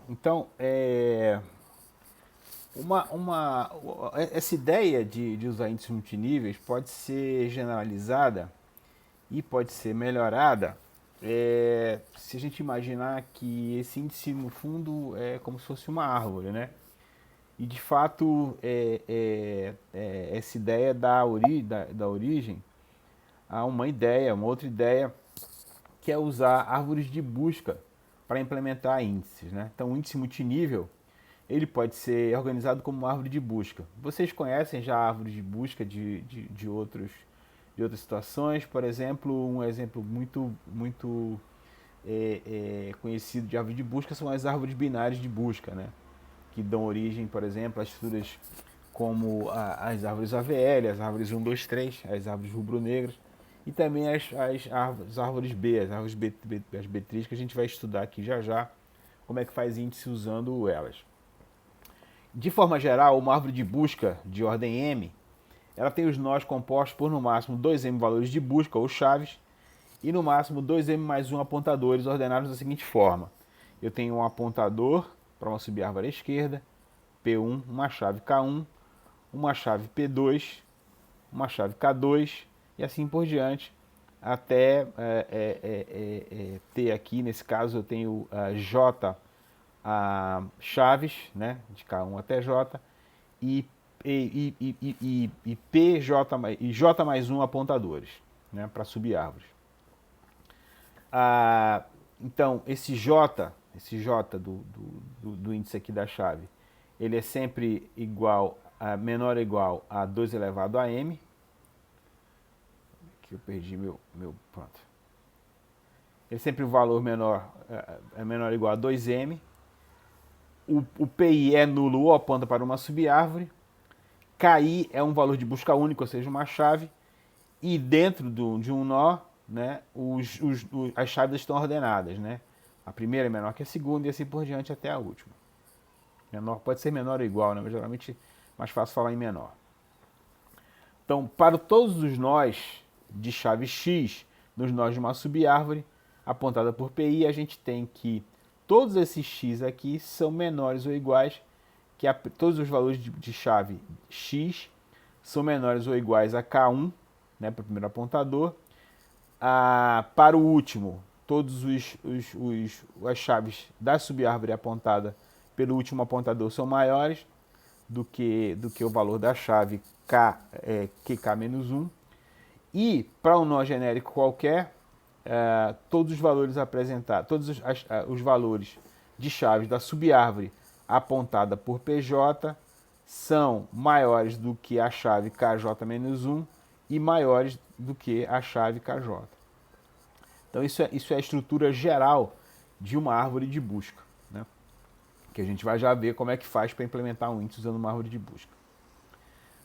então, essa ideia de usar índices multiníveis pode ser generalizada e pode ser melhorada se a gente imaginar que esse índice, no fundo, é como se fosse uma árvore, né? E, de fato, essa ideia da origem a uma outra ideia, que é usar árvores de busca para implementar índices, né? Então, o índice multinível, ele pode ser organizado como uma árvore de busca. Vocês conhecem já árvores de busca de outras situações? Por exemplo, um exemplo muito conhecido de árvore de busca são as árvores binárias de busca, né? Que dão origem, por exemplo, a estruturas como as árvores AVL, as árvores 1, 2, 3, as árvores rubro-negras, e também as árvores B, as árvores B3, que a gente vai estudar aqui já, como é que faz índice usando elas. De forma geral, uma árvore de busca de ordem M, ela tem os nós compostos por no máximo 2M valores de busca ou chaves e no máximo 2M mais 1 apontadores ordenados da seguinte forma. Eu tenho um apontador para uma subárvore à esquerda, P1, uma chave K1, uma chave P2, uma chave K2 e assim por diante, até ter aqui, nesse caso eu tenho J chaves, né, de K1 até J, e J mais um apontadores, né, para subir árvores. Então, esse J do índice aqui da chave, ele é sempre igual, menor ou igual a 2 elevado a m. Aqui eu perdi pronto. Ele é sempre o valor menor, menor ou igual a 2m. O PI é nulo ou aponta para uma subárvore. KI é um valor de busca único, ou seja, uma chave. E dentro de um nó, né, as chaves estão ordenadas, né? A primeira é menor que a segunda e assim por diante até a última. Menor pode ser menor ou igual, né? Mas geralmente é mais fácil falar em menor. Então, para todos os nós de chave X, nos nós de uma subárvore, apontada por PI, a gente tem que todos esses X aqui são menores ou iguais que todos os valores de chave X são menores ou iguais a K1, né, para o primeiro apontador. Para o último, todas as chaves da subárvore apontada pelo último apontador são maiores do que o valor da chave QK-1. E para um nó genérico qualquer, todos os valores apresentados, todos os valores de chaves da subárvore apontada por PJ são maiores do que a chave KJ-1 e maiores do que a chave KJ. Então isso é a estrutura geral de uma árvore de busca, né? Que a gente vai já ver como é que faz para implementar um índice usando uma árvore de busca.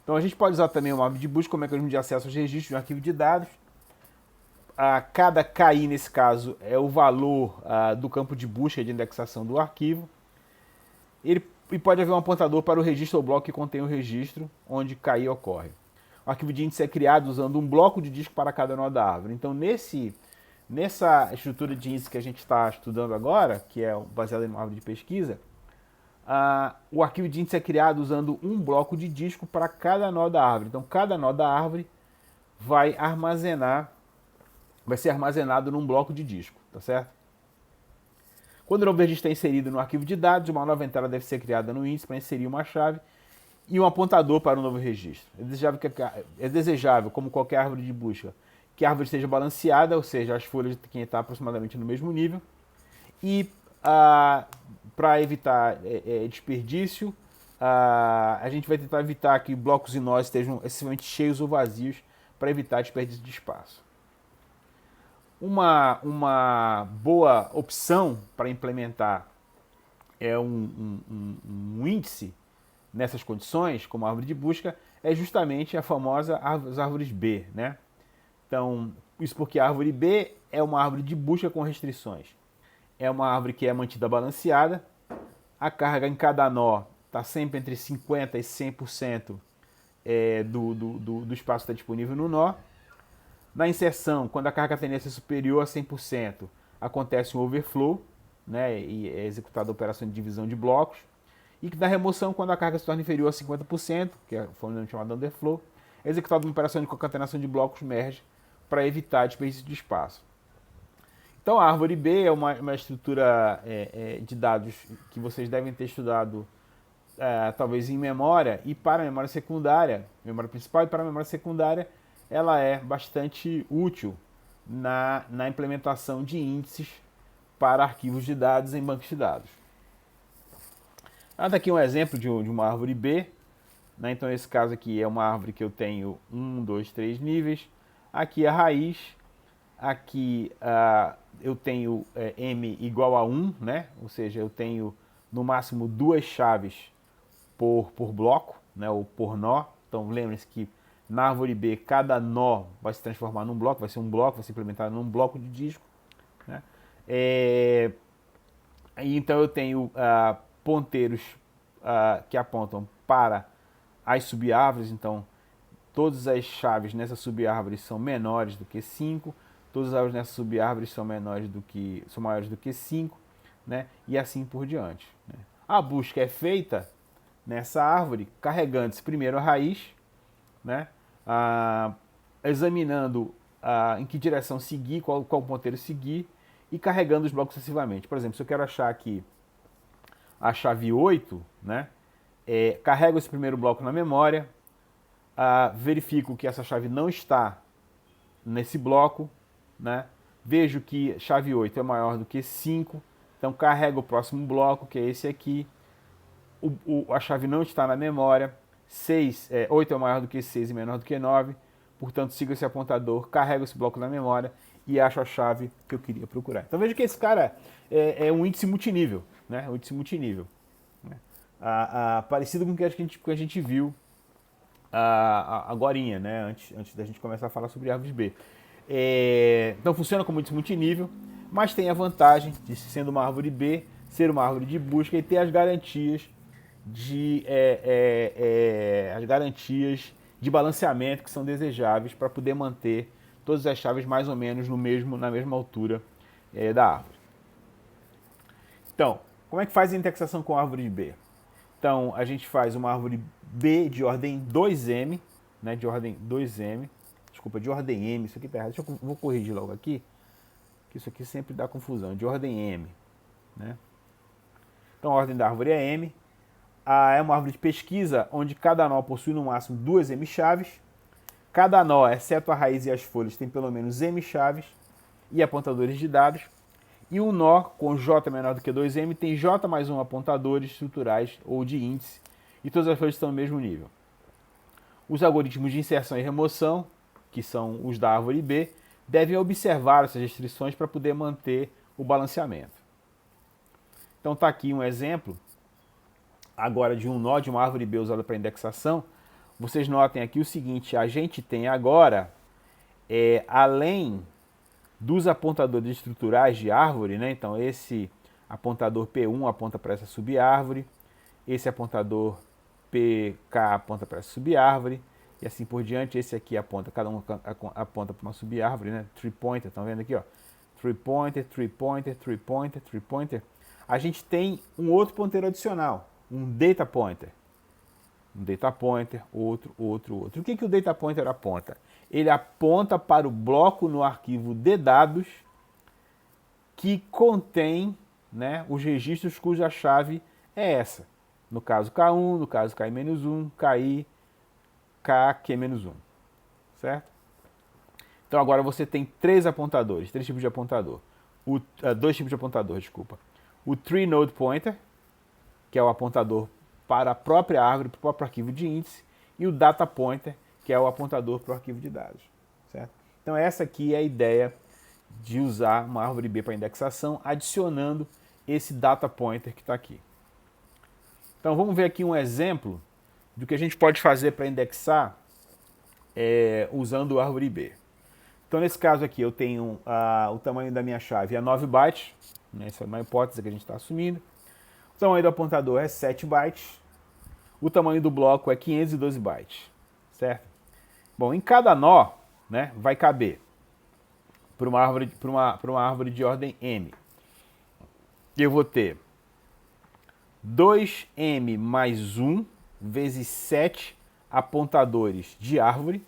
Então a gente pode usar também uma árvore de busca como mecanismo de acesso aos registros de um arquivo de dados. Cada KI, nesse caso, é o valor do campo de busca de indexação do arquivo. E pode haver um apontador para o registro ou bloco que contém o registro onde KI ocorre. O arquivo de índice é criado usando um bloco de disco para cada nó da árvore. Então, nessa estrutura de índice que a gente está estudando agora, que é baseada em uma árvore de pesquisa, o arquivo de índice é criado usando um bloco de disco para cada nó da árvore. Então, cada nó da árvore vai ser armazenado num bloco de disco, tá certo? Quando o novo registro é inserido no arquivo de dados, uma nova entrada deve ser criada no índice para inserir uma chave e um apontador para o novo registro. É desejável, como qualquer árvore de busca, que a árvore esteja balanceada, ou seja, as folhas têm que estar aproximadamente no mesmo nível. E para evitar desperdício, a gente vai tentar evitar que blocos e nós estejam excessivamente cheios ou vazios para evitar desperdício de espaço. Uma boa opção para implementar um índice nessas condições, como árvore de busca, é justamente a famosa as árvores B, né? Então, isso porque a árvore B é uma árvore de busca com restrições. É uma árvore que é mantida balanceada, a carga em cada nó está sempre entre 50% e 100% do espaço que está disponível no nó. Na inserção, quando a carga tendência é superior a 100%, acontece um overflow, né, e é executada a operação de divisão de blocos. E na remoção, quando a carga se torna inferior a 50%, que é formalmente chamado underflow, é executada uma operação de concatenação de blocos merge para evitar desperdício de espaço. Então a árvore B é uma estrutura de dados que vocês devem ter estudado talvez em memória, e para a memória secundária, memória principal e para a memória secundária, ela é bastante útil na implementação de índices para arquivos de dados em bancos de dados. Aqui um exemplo de uma árvore B, né? Então nesse caso aqui é uma árvore que eu tenho 1, 2, 3 níveis. Aqui a raiz, aqui eu tenho M igual a 1, né? Ou seja, eu tenho no máximo 2 chaves por bloco, né? Ou por nó. Então lembre-se que na árvore B, cada nó vai se transformar num bloco, vai ser um bloco, vai ser implementado num bloco de disco, né? Então eu tenho ponteiros que apontam para as subárvores. Então todas as chaves nessa subárvore são menores do que 5, todas as árvores nessa subárvore são maiores do que 5, né? E assim por diante, né? A busca é feita nessa árvore carregando-se primeiro a raiz, né? Examinando em que direção seguir, qual ponteiro seguir, e carregando os blocos sucessivamente. Por exemplo, se eu quero achar aqui a chave 8, né, carrego esse primeiro bloco na memória, verifico que essa chave não está nesse bloco, né, vejo que chave 8 é maior do que 5, então carrego o próximo bloco, que é esse aqui, a chave não está na memória, 8 é maior do que 6 e menor do que 9, portanto sigo esse apontador, carrego esse bloco na memória e acho a chave que eu queria procurar. Então veja que esse cara é um índice multinível, né? Um índice multinível, né? Parecido com o que a gente viu agorinha, né? Antes da gente começar a falar sobre árvores B. Então funciona como índice multinível, mas tem a vantagem de, sendo uma árvore B, ser uma árvore de busca e ter as garantias de balanceamento que são desejáveis para poder manter todas as chaves mais ou menos na mesma altura da árvore. Então, como é que faz a indexação com a árvore de B? Então, a gente faz uma árvore B de ordem 2M, né, de ordem 2M, desculpa, de ordem M, isso aqui tá errado, vou corrigir logo aqui, que isso aqui sempre dá confusão, de ordem M, né? Então, a ordem da árvore é M, é uma árvore de pesquisa onde cada nó possui no máximo 2 M-chaves. Cada nó, exceto a raiz e as folhas, tem pelo menos M-chaves e apontadores de dados. E um nó com J menor do que 2M tem J mais 1 apontadores estruturais ou de índice. E todas as folhas estão no mesmo nível. Os algoritmos de inserção e remoção, que são os da árvore B, devem observar essas restrições para poder manter o balanceamento. Então está aqui um exemplo agora de um nó de uma árvore B usada para indexação. Vocês notem aqui o seguinte, a gente tem agora, além dos apontadores estruturais de árvore, né? Então esse apontador P1 aponta para essa subárvore, esse apontador PK aponta para essa subárvore, e assim por diante. Esse aqui aponta, cada um aponta para uma subárvore, né? Tree pointer, estão vendo aqui, ó? Tree pointer, tree pointer, tree pointer, tree pointer. A gente tem um outro ponteiro adicional, um data pointer. Um data pointer, outro. O que o data pointer aponta? Ele aponta para o bloco no arquivo de dados que contém, né, os registros cuja chave é essa. No caso K1, no caso KI-1, KI, KQ-1. Certo? Então agora você tem três tipos de apontador. Dois tipos de apontador, desculpa. O Tree Node Pointer, que é o apontador para a própria árvore, para o próprio arquivo de índice, e o Data Pointer, que é o apontador para o arquivo de dados. Certo? Então essa aqui é a ideia de usar uma árvore B para indexação, adicionando esse Data Pointer que está aqui. Então vamos ver aqui um exemplo do que a gente pode fazer para indexar usando a árvore B. Então nesse caso aqui eu tenho o tamanho da minha chave é 9 bytes, né? Essa é uma hipótese que a gente está assumindo. O tamanho do apontador é 7 bytes. O tamanho do bloco é 512 bytes, certo? Bom, em cada nó, né, vai caber para uma árvore de ordem M. Eu vou ter 2M mais 1 vezes 7 apontadores de árvore,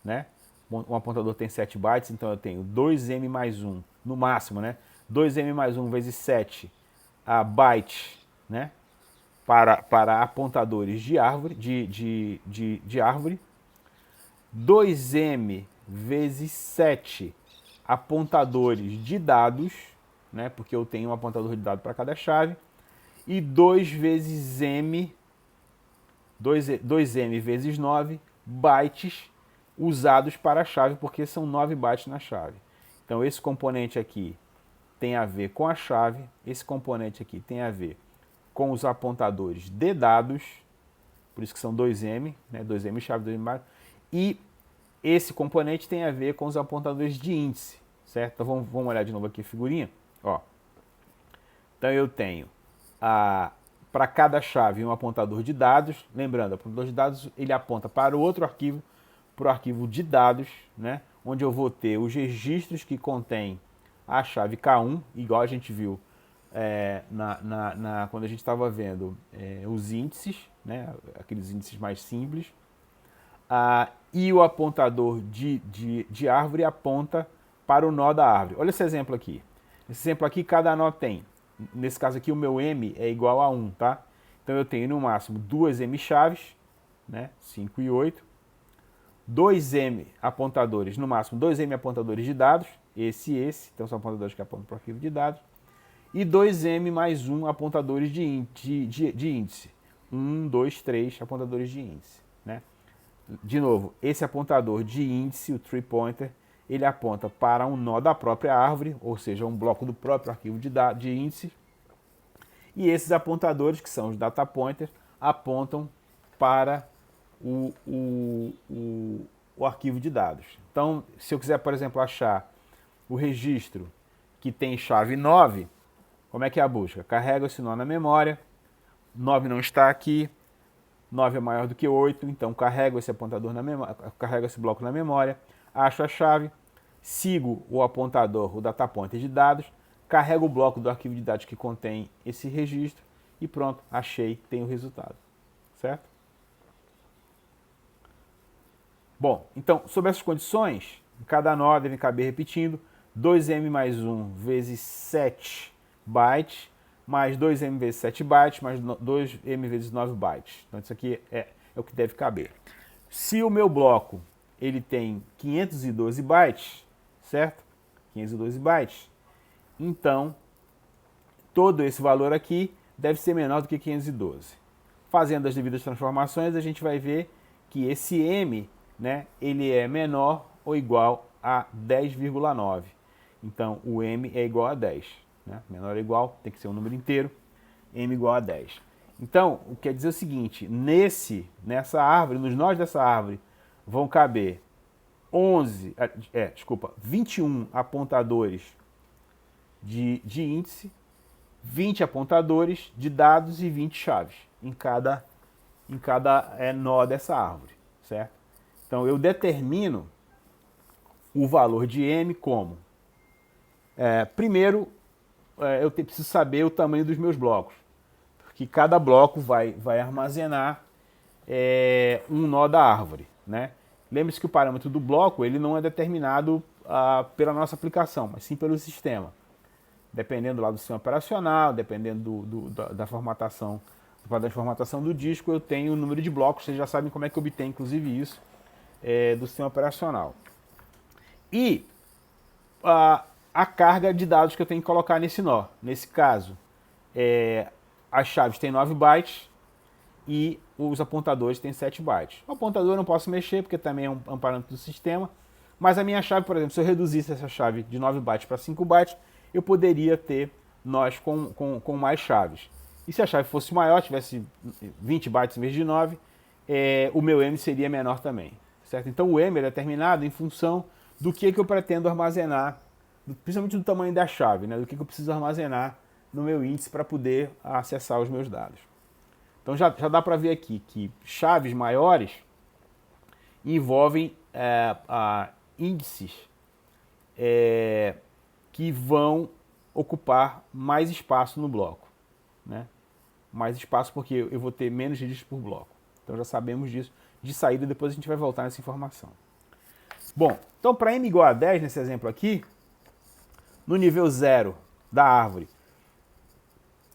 né? Um apontador tem 7 bytes, então eu tenho 2M mais 1, no máximo, né? 2M mais 1 vezes 7 bytes, né? Para apontadores de árvore, de árvore. 2M vezes 7 apontadores de dados, né? Porque eu tenho um apontador de dado para cada chave. E 2 vezes M, 2M vezes 9 bytes usados para a chave, porque são 9 bytes na chave. Então esse componente aqui tem a ver com a chave, esse componente aqui tem a ver com os apontadores de dados, por isso que são 2M, né? 2M chave, 2M byte, e esse componente tem a ver com os apontadores de índice, certo? Então vamos olhar de novo aqui a figurinha, ó. Então eu tenho para cada chave um apontador de dados, lembrando, o apontador de dados ele aponta para o outro arquivo, para o arquivo de dados, né? Onde eu vou ter os registros que contém a chave K1, igual a gente viu quando a gente estava vendo os índices, né? Aqueles índices mais simples. e o apontador de árvore aponta para o nó da árvore. Olha esse exemplo aqui. Nesse exemplo aqui, cada nó tem, nesse caso aqui, o meu M é igual a 1, tá? Então eu tenho no máximo 2 M chaves, né? 5 e 8. 2 M apontadores, no máximo 2 M apontadores de dados, esse e esse, então são apontadores que apontam para o arquivo de dados. E 2 M mais 1 apontadores de índice. 1, 2, 3 apontadores de índice, né? De novo, esse apontador de índice, o tree pointer, ele aponta para um nó da própria árvore, ou seja, um bloco do próprio arquivo de índice. E esses apontadores, que são os data pointers, apontam para o arquivo de dados. Então, se eu quiser, por exemplo, achar o registro que tem chave 9, como é que é a busca? Carrego esse nó na memória, 9 não está aqui, 9 é maior do que 8, então carrego esse apontador na memória, carrego esse bloco na memória, acho a chave, sigo o apontador, o data pointer de dados, carrego o bloco do arquivo de dados que contém esse registro e pronto, achei, tenho o resultado, certo? Bom, então, sob essas condições, cada nó deve caber repetindo 2M mais 1 vezes 7 bytes, mais 2M vezes 7 bytes, mais 2M vezes 9 bytes. Então, isso aqui é o que deve caber. Se o meu bloco ele tem 512 bytes, certo? 512 bytes, então, todo esse valor aqui deve ser menor do que 512. Fazendo as devidas transformações, a gente vai ver que esse M, né, ele é menor ou igual a 10,9. Então, o M é igual a 10. Né? Menor ou igual, tem que ser um número inteiro, M igual a 10. Então, o que quer dizer o seguinte, nessa árvore, nos nós dessa árvore, vão caber 21 apontadores de índice, 20 apontadores de dados e 20 chaves em cada nó dessa árvore, certo? Então, eu determino o valor de M como? Primeiro, eu preciso saber o tamanho dos meus blocos, porque cada bloco vai armazenar um nó da árvore, né? Lembre-se que o parâmetro do bloco ele não é determinado pela nossa aplicação, mas sim pelo sistema. Dependendo lá do sistema operacional, dependendo da formatação, do padrão de formatação do disco, eu tenho o número de blocos, vocês já sabem como é que obtém, inclusive, isso do sistema operacional. E a carga de dados que eu tenho que colocar nesse nó. Nesse caso, as chaves têm 9 bytes e os apontadores têm 7 bytes. O apontador eu não posso mexer, porque também é um parâmetro do sistema, mas a minha chave, por exemplo, se eu reduzisse essa chave de 9 bytes para 5 bytes, eu poderia ter nós com mais chaves. E se a chave fosse maior, tivesse 20 bytes em vez de 9, o meu M seria menor também. Certo? Então o M é determinado em função do que eu pretendo armazenar, principalmente do tamanho da chave, né? Do que eu preciso armazenar no meu índice para poder acessar os meus dados. Então já dá para ver aqui que chaves maiores envolvem índices que vão ocupar mais espaço no bloco, né? Mais espaço porque eu vou ter menos registros por bloco. Então já sabemos disso de saída, depois a gente vai voltar nessa informação. Bom, então para M igual a 10, nesse exemplo aqui, no nível 0 da árvore,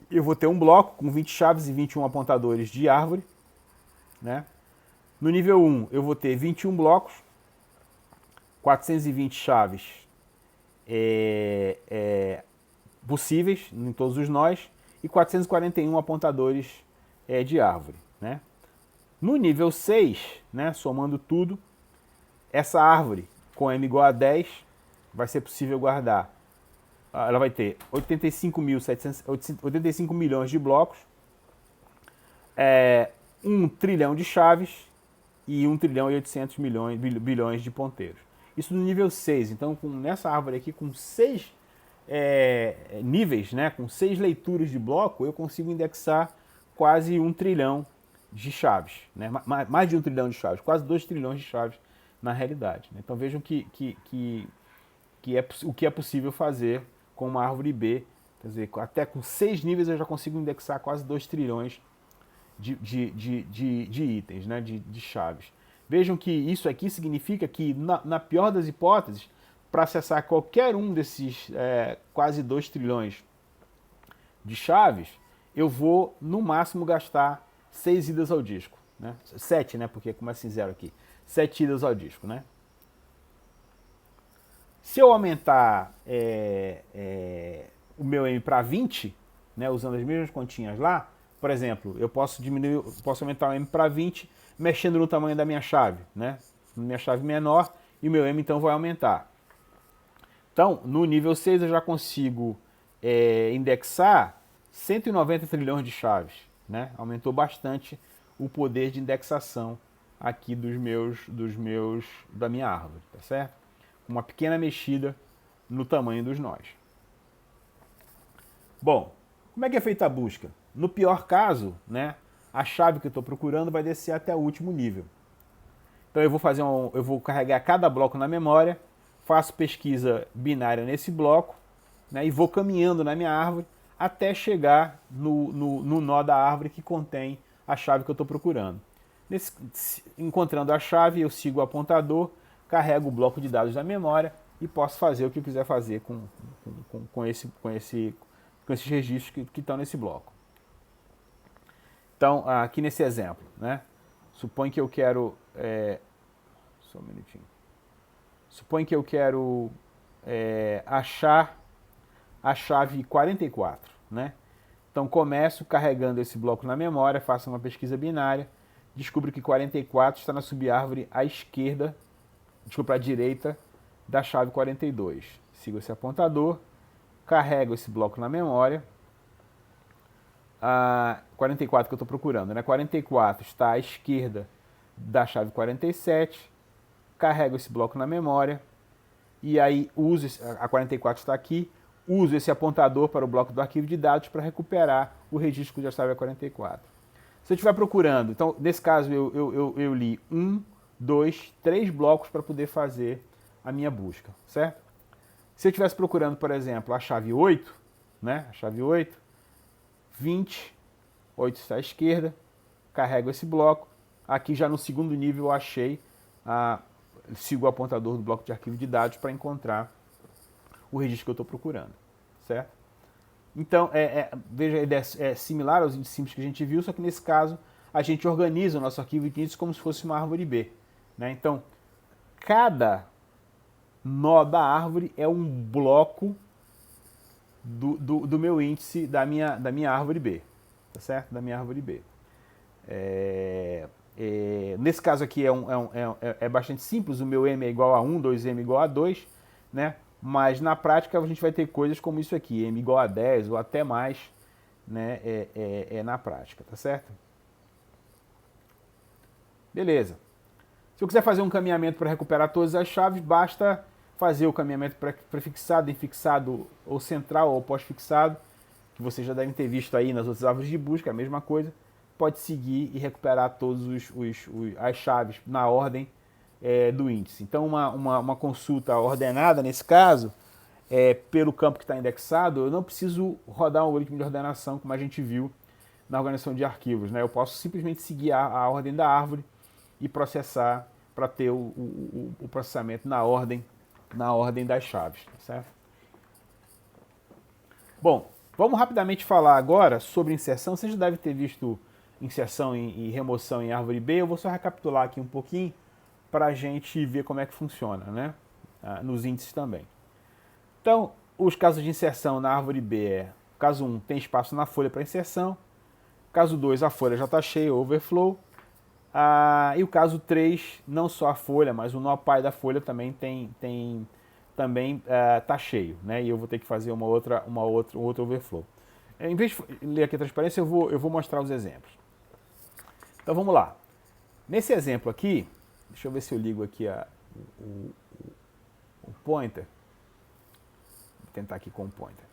eu vou ter um bloco com 20 chaves e 21 apontadores de árvore, né? No nível 1, eu vou ter 21 blocos, 420 chaves possíveis em todos os nós e 441 apontadores de árvore, né? No nível 6, né, somando tudo, essa árvore com M igual a 10 vai ser possível guardar. Ela vai ter 85 milhões de blocos, 1 trilhão de chaves e 1 trilhão e 800 bilhões de ponteiros. Isso no nível 6. Então, nessa árvore aqui, com 6 níveis, né, com 6 leituras de bloco, eu consigo indexar quase 1 trilhão de chaves. Né? Mais de 1 trilhão de chaves, quase 2 trilhões de chaves na realidade. Né? Então vejam o que é possível fazer com uma árvore B. Quer dizer, até com 6 níveis eu já consigo indexar quase 2 trilhões de itens, né? de chaves. Vejam que isso aqui significa que, na pior das hipóteses, para acessar qualquer um desses quase 2 trilhões de chaves, eu vou, no máximo, gastar 6 idas ao disco. Né? 7, né? Porque começa em 0 aqui. 7 idas ao disco. Né? Se eu aumentar o meu M para 20, né, usando as mesmas continhas lá, por exemplo, eu posso aumentar o M para 20 mexendo no tamanho da minha chave, né? Minha chave menor e o meu M então vai aumentar. Então, no nível 6 eu já consigo indexar 190 trilhões de chaves, né? Aumentou bastante o poder de indexação aqui da minha árvore, tá certo? Uma pequena mexida no tamanho dos nós. Bom, como é que é feita a busca? No pior caso, né, a chave que eu estou procurando vai descer até o último nível. Então eu vou carregar cada bloco na memória, faço pesquisa binária nesse bloco, né, e vou caminhando na minha árvore até chegar no nó da árvore que contém a chave que eu estou procurando. Encontrando a chave, eu sigo o apontador, carrego o bloco de dados da memória e posso fazer o que eu quiser fazer com esses registros que estão nesse bloco. Então, aqui nesse exemplo, né? Suponho que eu quero... só um minutinho. Suponho que eu quero achar a chave 44, né? Então, começo carregando esse bloco na memória, faço uma pesquisa binária, descubro que 44 está na subárvore à esquerda, à direita da chave 42. Sigo esse apontador, carrego esse bloco na memória, 44 que eu estou procurando, né? 44 está à esquerda da chave 47, carrego esse bloco na memória, e aí a 44 está aqui, uso esse apontador para o bloco do arquivo de dados para recuperar o registro que já estava a 44. Se eu estiver procurando, então nesse caso eu li 1, 2, 3 blocos para poder fazer a minha busca, certo? Se eu estivesse procurando, por exemplo, a chave 8, né? A chave 8, 20, 8 está à esquerda, carrego esse bloco, aqui já no segundo nível eu achei, sigo o apontador do bloco de arquivo de dados para encontrar o registro que eu estou procurando, certo? Então, veja, ele é similar aos índices simples que a gente viu, só que nesse caso a gente organiza o nosso arquivo de índices como se fosse uma árvore B, né? Então, cada nó da árvore é um bloco do meu índice da minha árvore B, tá certo? Da minha árvore B. Nesse caso aqui é bastante simples, o meu M é igual a 1, 2M igual a 2, né? Mas na prática a gente vai ter coisas como isso aqui, M igual a 10 ou até mais, né? Na prática, tá certo? Beleza. Se eu quiser fazer um caminhamento para recuperar todas as chaves, basta fazer o caminhamento prefixado, infixado ou central ou pós-fixado, que vocês já devem ter visto aí nas outras árvores de busca, a mesma coisa. Pode seguir e recuperar todas as chaves na ordem do índice. Então, uma consulta ordenada, nesse caso, pelo campo que está indexado, eu não preciso rodar um algoritmo de ordenação, como a gente viu na organização de arquivos, né? Eu posso simplesmente seguir a ordem da árvore e processar para ter o processamento na ordem das chaves, certo? Bom, vamos rapidamente falar agora sobre inserção. Você já deve ter visto inserção e remoção em árvore B. Eu vou só recapitular aqui um pouquinho para a gente ver como é que funciona, né? Nos índices também. Então, os casos de inserção na árvore B caso 1, tem espaço na folha para inserção. Caso 2, a folha já está cheia, overflow. E o caso 3, não só a folha, mas o nó pai da folha também está cheio, né? E eu vou ter que fazer um outro overflow. Em vez de ler aqui a transparência, eu vou mostrar os exemplos. Então vamos lá. Nesse exemplo aqui, deixa eu ver se eu ligo aqui o pointer. Vou tentar aqui com o pointer.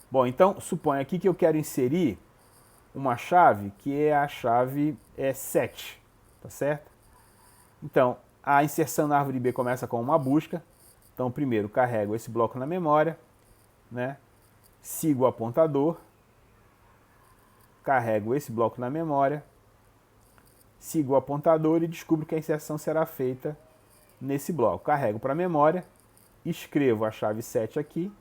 Bom, então suponha aqui que eu quero inserir uma chave que é a chave 7, tá certo? Então, a inserção na árvore B começa com uma busca. Então, primeiro carrego esse bloco na memória, né? Sigo o apontador, carrego esse bloco na memória, sigo o apontador e descubro que a inserção será feita nesse bloco. Carrego para a memória, escrevo a chave 7 aqui,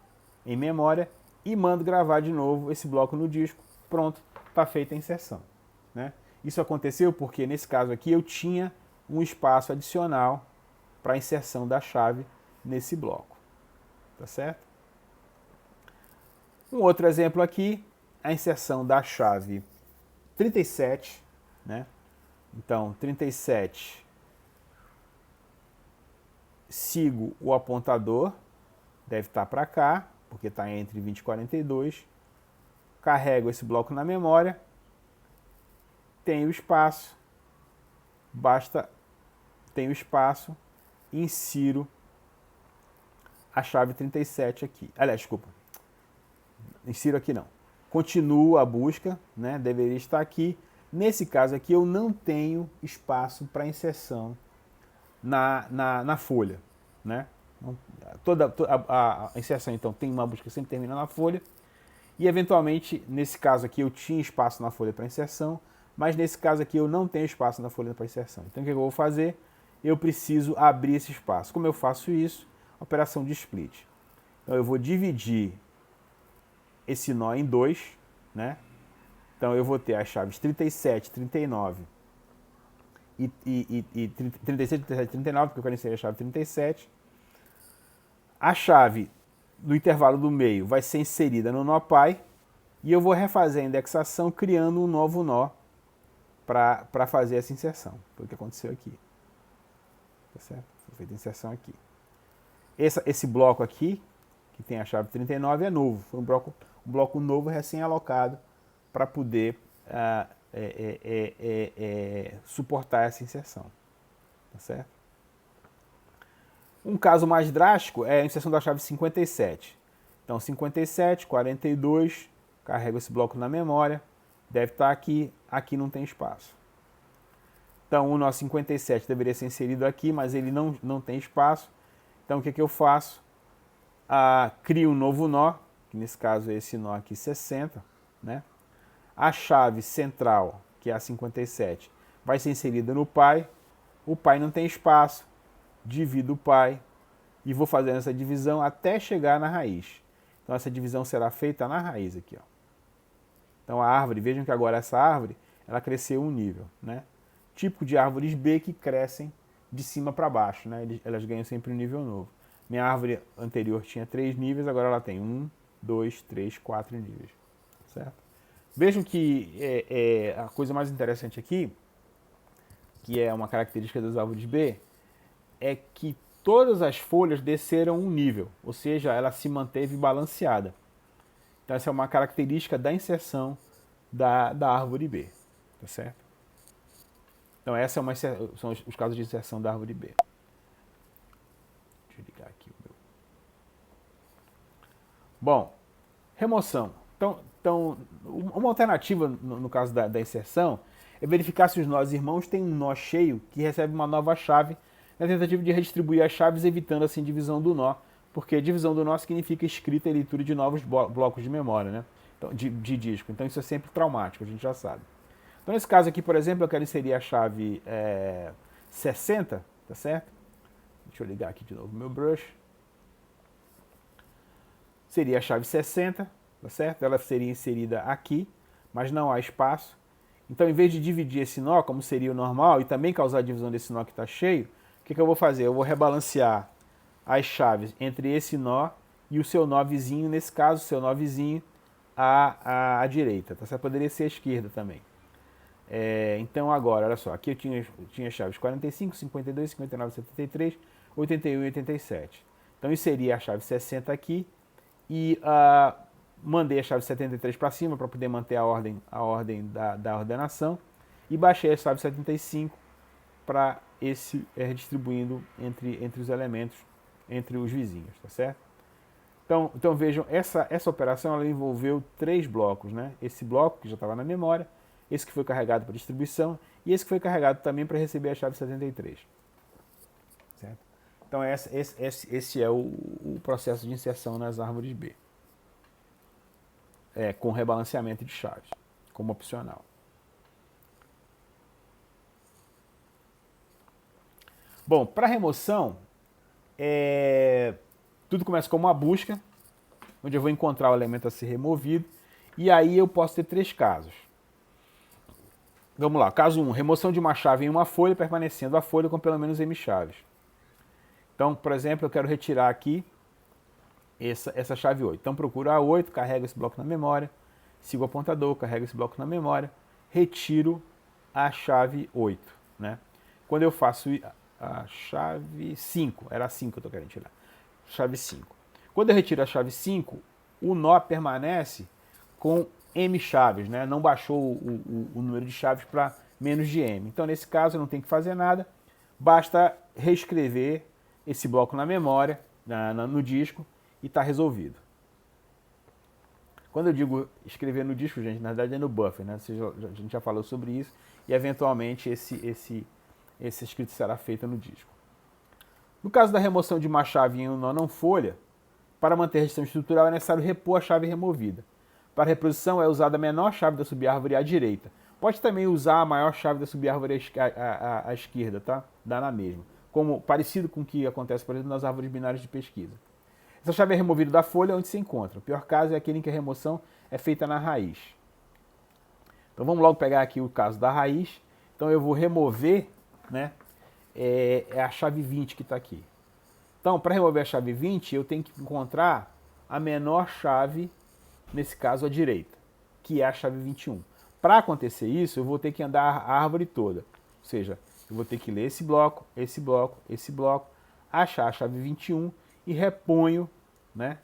em memória, e mando gravar de novo esse bloco no disco. Pronto, está feita a inserção, né? Isso aconteceu porque, nesse caso aqui, eu tinha um espaço adicional para a inserção da chave nesse bloco. Tá certo? Um outro exemplo aqui, a inserção da chave 37, né? Então, 37, sigo o apontador, deve estar para cá, porque está entre 20 e 42. Carrego esse bloco na memória, tenho espaço, insiro a chave 37 aqui. Aliás, desculpa, insiro aqui não. Continuo a busca, né? Deveria estar aqui. Nesse caso aqui, eu não tenho espaço para inserção na folha, né? Toda a inserção, então, tem uma busca que sempre termina na folha. E, eventualmente, nesse caso aqui, eu tinha espaço na folha para inserção, mas nesse caso aqui eu não tenho espaço na folha para inserção. Então, o que eu vou fazer? Eu preciso abrir esse espaço. Como eu faço isso? Operação de split. Então, eu vou dividir esse nó em dois, né? Então, eu vou ter as chaves 37, 39 e 37, 37, 39, porque eu quero inserir a chave 37. A chave do intervalo do meio vai ser inserida no nó pai e eu vou refazer a indexação criando um novo nó para fazer essa inserção. Foi o que aconteceu aqui. Tá certo? Foi feita a inserção aqui. Esse bloco aqui, que tem a chave 39, é novo. Foi um bloco novo recém-alocado para poder suportar essa inserção. Tá certo? Um caso mais drástico é a inserção da chave 57. Então, 57, 42, carrego esse bloco na memória, deve estar aqui, aqui não tem espaço. Então, o nó 57 deveria ser inserido aqui, mas ele não tem espaço. Então, o que eu faço? Crio um novo nó, que nesse caso é esse nó aqui 60, né? A chave central, que é a 57, vai ser inserida no pai. O pai não tem espaço, divido o pai e vou fazendo essa divisão até chegar na raiz. Então, essa divisão será feita na raiz aqui, ó. Então, a árvore, vejam que agora essa árvore, ela cresceu um nível, né? Típico de árvores B que crescem de cima para baixo, né? Elas ganham sempre um nível novo. Minha árvore anterior tinha 3 níveis, agora ela tem 1, 2, 3, 4 níveis, certo? Vejam que a coisa mais interessante aqui, que é uma característica das árvores B, é que todas as folhas desceram um nível, ou seja, ela se manteve balanceada. Então, essa é uma característica da inserção da árvore B, tá certo? Então, são os casos de inserção da árvore B. Deixa eu ligar aqui o meu. Bom, remoção. Então uma alternativa no caso da inserção é verificar se os nós irmãos têm um nó cheio que recebe uma nova chave na tentativa de redistribuir as chaves, evitando assim divisão do nó, porque divisão do nó significa escrita e leitura de novos blocos de memória, né? Então, de disco. Então isso é sempre traumático, a gente já sabe. Então nesse caso aqui, por exemplo, eu quero inserir a chave 60, tá certo? Deixa eu ligar aqui de novo o meu brush. Seria a chave 60, tá certo? Ela seria inserida aqui, mas não há espaço. Então, em vez de dividir esse nó, como seria o normal, e também causar a divisão desse nó que está cheio, o que eu vou fazer? Eu vou rebalancear as chaves entre esse nó e o seu nó vizinho, nesse caso, o seu nó vizinho à direita. Tá certo? Poderia ser à esquerda também. Então, agora, olha só, aqui eu tinha chaves 45, 52, 59, 73, 81 e 87. Então, inseri a chave 60 aqui e mandei a chave 73 para cima para poder manter a ordem da ordenação e baixei a chave 75 para redistribuindo entre os elementos, entre os vizinhos, tá certo? Então vejam, essa operação ela envolveu 3 blocos, né? Esse bloco que já estava na memória, esse que foi carregado para distribuição e esse que foi carregado também para receber a chave 73. Certo? Então esse é o processo de inserção nas árvores B. Com rebalanceamento de chaves, como opcional. Bom, para remoção, tudo começa com uma busca, onde eu vou encontrar o elemento a ser removido, e aí eu posso ter 3 casos. Vamos lá, caso 1, remoção de uma chave em uma folha, permanecendo a folha com pelo menos M chaves. Então, por exemplo, eu quero retirar aqui essa chave 8. Então, procuro a 8, carrego esse bloco na memória, sigo o apontador, carrego esse bloco na memória, retiro a chave 8. Né? Quando eu faço a chave 5, era a 5 que eu estou querendo tirar, chave 5. Quando eu retiro a chave 5, o nó permanece com M chaves, né? Não baixou o número de chaves para menos de M. Então, nesse caso, eu não tenho que fazer nada, basta reescrever esse bloco na memória, no disco, e está resolvido. Quando eu digo escrever no disco, gente, na verdade é no buffer, né? A gente já falou sobre isso, e eventualmente esse escrito será feito no disco. No caso da remoção de uma chave em um nó não folha, para manter a restrição estrutural é necessário repor a chave removida. Para reposição é usada a menor chave da subárvore à direita. Pode também usar a maior chave da subárvore à esquerda, tá? Dá na mesma. Parecido com o que acontece, por exemplo, nas árvores binárias de pesquisa. Essa chave é removida da folha onde se encontra. O pior caso é aquele em que a remoção é feita na raiz. Então vamos logo pegar aqui o caso da raiz. Então eu vou remover, né, a chave 20 que está aqui. Então, para remover a chave 20, eu tenho que encontrar a menor chave, nesse caso à direita, que é a chave 21. Para acontecer isso, eu vou ter que andar a árvore toda. Ou seja, eu vou ter que ler esse bloco, esse bloco, esse bloco, achar a chave 21 e reponho, né,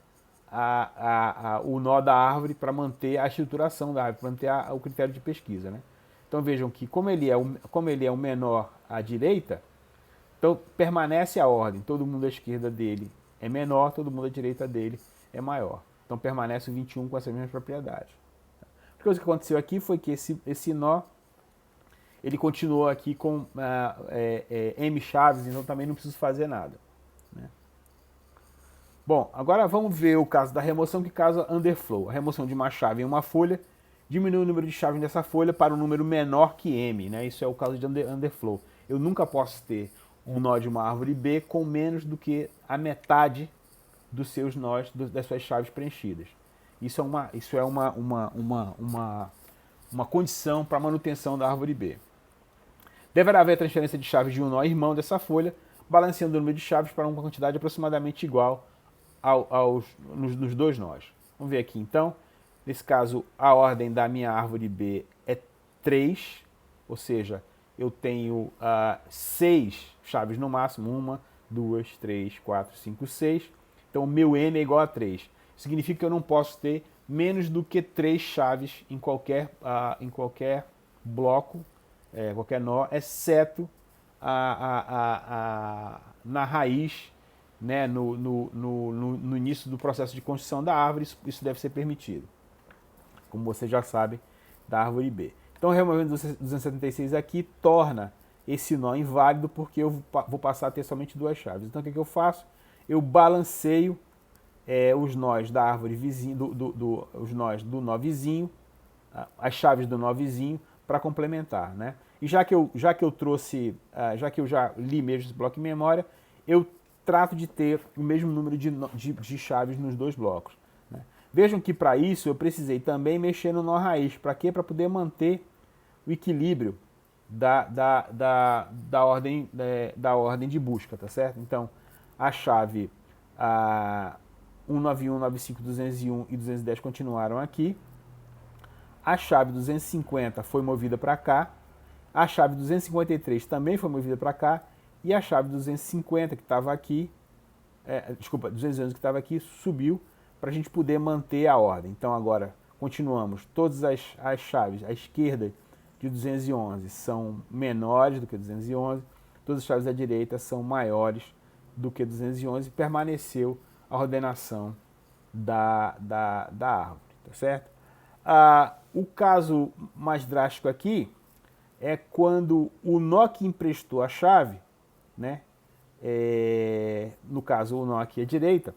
o nó da árvore para manter a estruturação da árvore, para manter o critério de pesquisa. Né? Então vejam que como ele é o menor à direita, então permanece a ordem, todo mundo à esquerda dele é menor, todo mundo à direita dele é maior. Então permanece o 21 com essas mesmas propriedades. A coisa que aconteceu aqui foi que esse nó, ele continuou aqui com M chaves, então também não preciso fazer nada. Né? Bom, agora vamos ver o caso da remoção, que caso underflow. A remoção de uma chave em uma folha diminui o número de chaves dessa folha para um número menor que M. Né? Isso é o caso de underflow. Eu nunca posso ter um nó de uma árvore B com menos do que a metade dos seus nós, das suas chaves preenchidas. Isso é uma condição para a manutenção da árvore B. Deverá haver transferência de chaves de um nó irmão dessa folha, balanceando o número de chaves para uma quantidade aproximadamente igual nos dois nós. Vamos ver aqui então. Nesse caso, a ordem da minha árvore B é 3, ou seja, eu tenho 6 chaves no máximo, 1, 2, 3, 4, 5, 6. Então, o meu M é igual a 3. Significa que eu não posso ter menos do que 3 chaves em qualquer bloco, qualquer nó, exceto na raiz, né, no início do processo de construção da árvore. Isso deve ser permitido, como vocês já sabem, da árvore B. Então, removendo 276 aqui, torna esse nó inválido, porque eu vou passar a ter somente 2 chaves. Então, o que eu faço? Eu balanceio os nós da árvore vizinha, os nós do nó vizinho, as chaves do nó vizinho, para complementar. Né? E já que eu já li mesmo esse bloco em memória, eu trato de ter o mesmo número de chaves nos 2 blocos. Né? Vejam que para isso eu precisei também mexer no nó raiz. Para quê? Para poder manter o equilíbrio da ordem de busca, tá certo? Então, a chave 191, 95, 201 e 210 continuaram aqui. A chave 250 foi movida para cá. A chave 253 também foi movida para cá. E a chave 250 que estava aqui, 211 que estava aqui, subiu para a gente poder manter a ordem. Então agora continuamos. Todas as chaves à esquerda de 211 são menores do que 211. Todas as chaves à direita são maiores do que 211. Permaneceu a ordenação da árvore, tá certo? O caso mais drástico aqui é quando o nó que emprestou a chave, né, no caso o nó aqui à direita,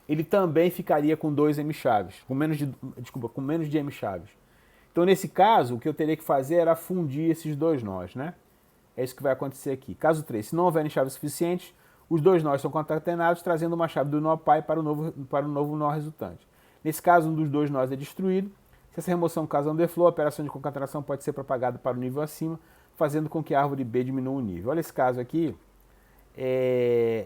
ele também ficaria com 2 M chaves, com menos de M chaves. Então nesse caso, o que eu teria que fazer era fundir esses 2 nós, né? É isso que vai acontecer aqui. Caso 3, se não houverem chaves suficientes, os dois nós são concatenados, trazendo uma chave do nó pai para o novo nó resultante. Nesse caso, um dos dois nós é destruído. Se essa remoção causa underflow, a operação de concatenação pode ser propagada para o nível acima, fazendo com que a árvore B diminua o nível. Olha esse caso aqui,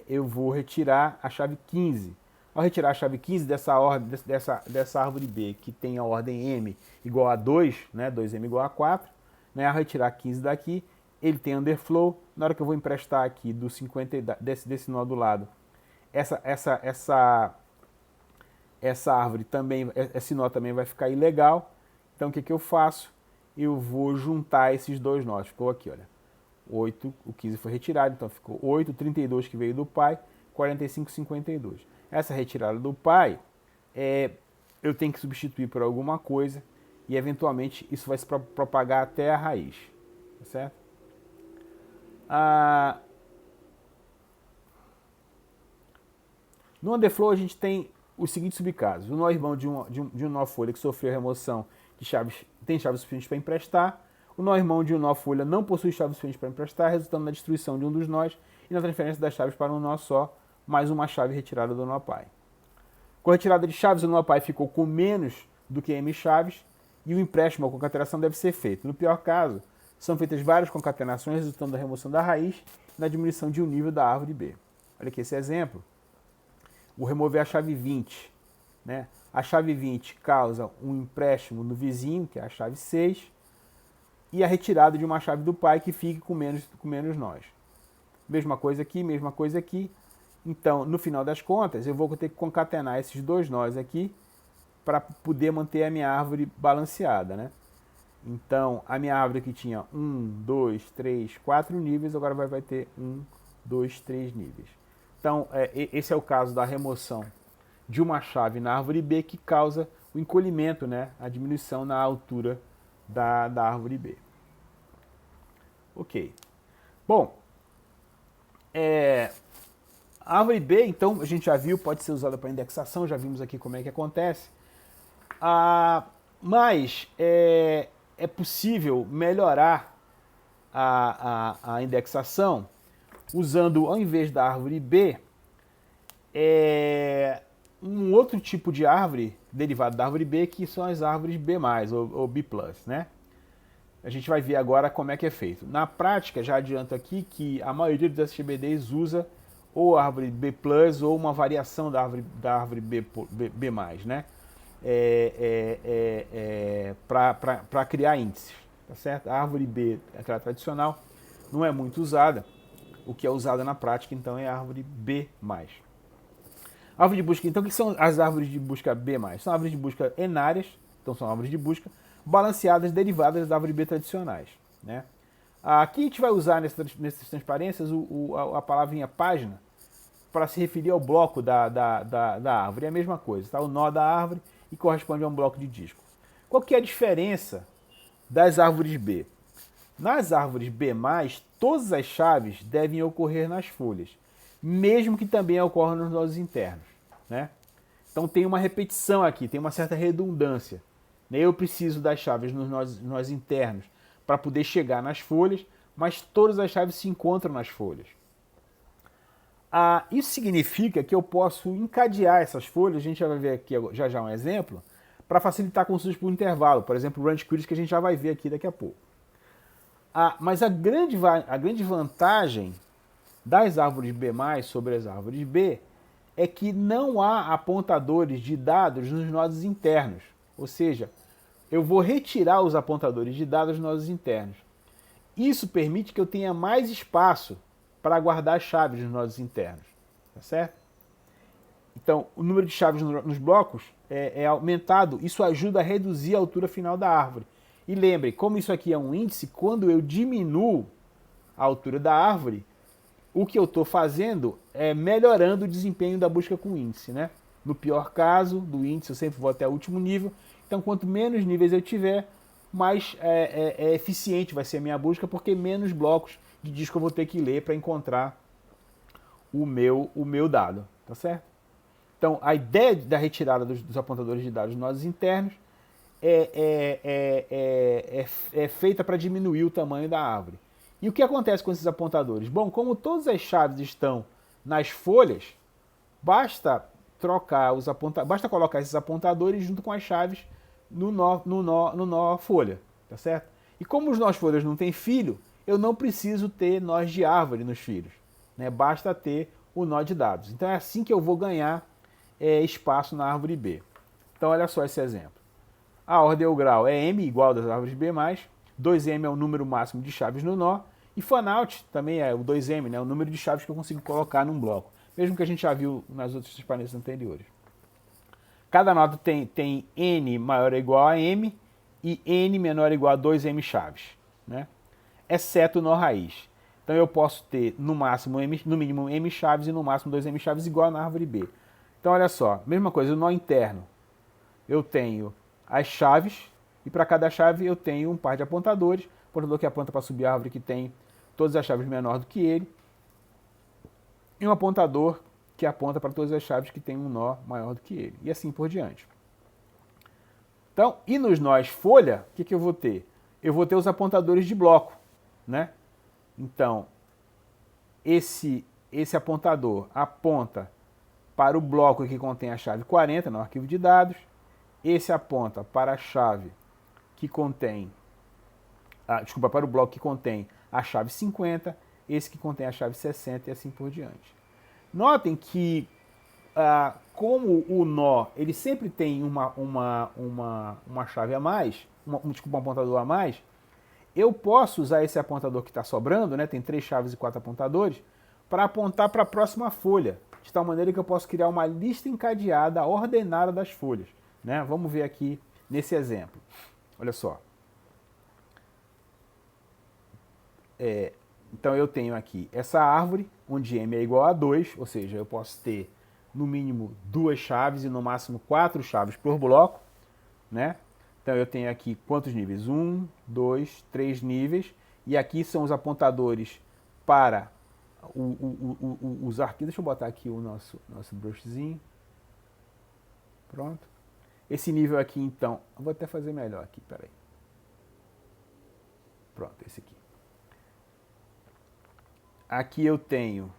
eu vou retirar a chave 15. Ao retirar a chave 15 dessa árvore B, que tem a ordem M igual a 2, né, 2M igual a 4, né, ao retirar 15 daqui, ele tem underflow. Na hora que eu vou emprestar aqui do 50 desse nó do lado, essa árvore também, esse nó também vai ficar ilegal. Então o que eu faço? Eu vou juntar esses dois nós. Ficou aqui, olha, 8, o 15 foi retirado, então ficou 8, 32 que veio do pai, 45, 52. Essa retirada do pai, eu tenho que substituir por alguma coisa e eventualmente isso vai se propagar até a raiz, tá certo? No underflow a gente tem os seguintes subcasos. O nó irmão de um nó folha que sofreu remoção de chaves tem chaves suficientes para emprestar. O nó irmão de um nó folha não possui chaves suficientes para emprestar, resultando na destruição de um dos nós e na transferência das chaves para um nó só, mais uma chave retirada do nó pai. Com a retirada de chaves, o nó pai ficou com menos do que M chaves e o empréstimo ou concatenação deve ser feito. No pior caso, são feitas várias concatenações, resultando da remoção da raiz e na diminuição de um nível da árvore B. Olha aqui esse exemplo. Vou remover a chave 20. Né? A chave 20 causa um empréstimo no vizinho, que é a chave 6, e a retirada de uma chave do pai que fique com menos nós. Mesma coisa aqui, mesma coisa aqui. Então, no final das contas, eu vou ter que concatenar esses dois nós aqui para poder manter a minha árvore balanceada, né? Então, a minha árvore que tinha 1, 2, 3, 4 níveis, agora vai ter 1, 2, 3 níveis. Então, esse é o caso da remoção de uma chave na árvore B que causa o encolhimento, né? A diminuição na altura da árvore B. Ok. Bom, a árvore B, então, a gente já viu, pode ser usada para indexação, já vimos aqui como é que acontece. Mas é possível melhorar a indexação usando, ao invés da árvore B, um outro tipo de árvore derivado da árvore B, que são as árvores B+, ou B+, né? A gente vai ver agora como é que é feito. Na prática, já adianto aqui que a maioria dos SGBDs usa ou a árvore B+, ou uma variação da árvore B+, né? Para criar índices, tá certo? A árvore B, aquela tradicional, não é muito usada. O que é usada na prática, então, é a árvore B+. Árvore de busca, então, o que são as árvores de busca B+? São árvores de busca enárias, então são árvores de busca balanceadas, derivadas das árvores B tradicionais, né? Aqui a gente vai usar nessas transparências a palavrinha página para se referir ao bloco da árvore. É a mesma coisa, tá? O nó da árvore e corresponde a um bloco de disco. Qual que é a diferença das árvores B? Nas árvores B+, todas as chaves devem ocorrer nas folhas, mesmo que também ocorram nos nós internos, né? Então tem uma repetição aqui, tem uma certa redundância. Eu preciso das chaves nos nós internos para poder chegar nas folhas, mas todas as chaves se encontram nas folhas. Isso significa que eu posso encadear essas folhas, a gente já vai ver aqui já um exemplo, para facilitar consultas por intervalo, por exemplo, o Range Queries, que a gente já vai ver aqui daqui a pouco. Mas a grande vantagem das árvores B+, sobre as árvores B, é que não há apontadores de dados nos nodos internos, ou seja, eu vou retirar os apontadores de dados nos nodos internos. Isso permite que eu tenha mais espaço para guardar chaves nos nodos internos, tá certo? Então, o número de chaves nos blocos é aumentado, isso ajuda a reduzir a altura final da árvore. E lembre, como isso aqui é um índice, quando eu diminuo a altura da árvore, o que eu estou fazendo é melhorando o desempenho da busca com índice, né? No pior caso do índice, eu sempre vou até o último nível. Então, quanto menos níveis eu tiver, mais eficiente vai ser a minha busca, porque menos blocos de disco eu vou ter que ler para encontrar o meu dado, tá certo? Então, a ideia da retirada dos apontadores de dados nos nodos internos é feita para diminuir o tamanho da árvore. E o que acontece com esses apontadores? Bom, como todas as chaves estão nas folhas, basta colocar esses apontadores junto com as chaves no nó folha, tá certo? E como os nós folhas não têm filho, eu não preciso ter nós de árvore nos filhos, né? Basta ter o nó de dados. Então é assim que eu vou ganhar espaço na árvore B. Então olha só esse exemplo. A ordem ou grau é M, igual das árvores B+, 2M é o número máximo de chaves no nó, e fanout também é o 2M, né? O número de chaves que eu consigo colocar num bloco, mesmo que a gente já viu nas outras transparências anteriores. Cada nó tem N maior ou igual a M e N menor ou igual a 2M chaves, né? Exceto o nó raiz. Então eu posso ter no mínimo M chaves e no máximo 2M chaves igual na árvore B. Então olha só, mesma coisa, o nó interno. Eu tenho as chaves e para cada chave eu tenho um par de apontadores. Apontador que aponta para subir a árvore que tem todas as chaves menor do que ele. E um apontador que aponta para todas as chaves que tem um nó maior do que ele. E assim por diante. Então, e nos nós folha, o que eu vou ter? Eu vou ter os apontadores de bloco, né? Então, esse apontador aponta para o bloco que contém a chave 40 no arquivo de dados. Esse aponta para a chave que contém, para o bloco que contém a chave 50, esse que contém a chave 60 e assim por diante. Notem que, como o nó ele sempre tem uma chave a mais, um apontador a mais, eu posso usar esse apontador que está sobrando, né, tem 3 chaves e 4 apontadores, para apontar para a próxima folha, de tal maneira que eu posso criar uma lista encadeada, ordenada das folhas, né? Vamos ver aqui nesse exemplo. Olha só. Então eu tenho aqui essa árvore, onde M é igual a 2, ou seja, eu posso ter no mínimo 2 chaves e no máximo 4 chaves por bloco, né? Então eu tenho aqui quantos níveis? 1, 2, 3 níveis, e aqui são os apontadores para os arquivos. Deixa eu botar aqui o nosso brushzinho. Pronto. Esse nível aqui, então, eu vou até fazer melhor aqui, peraí. Pronto, esse aqui. Aqui eu tenho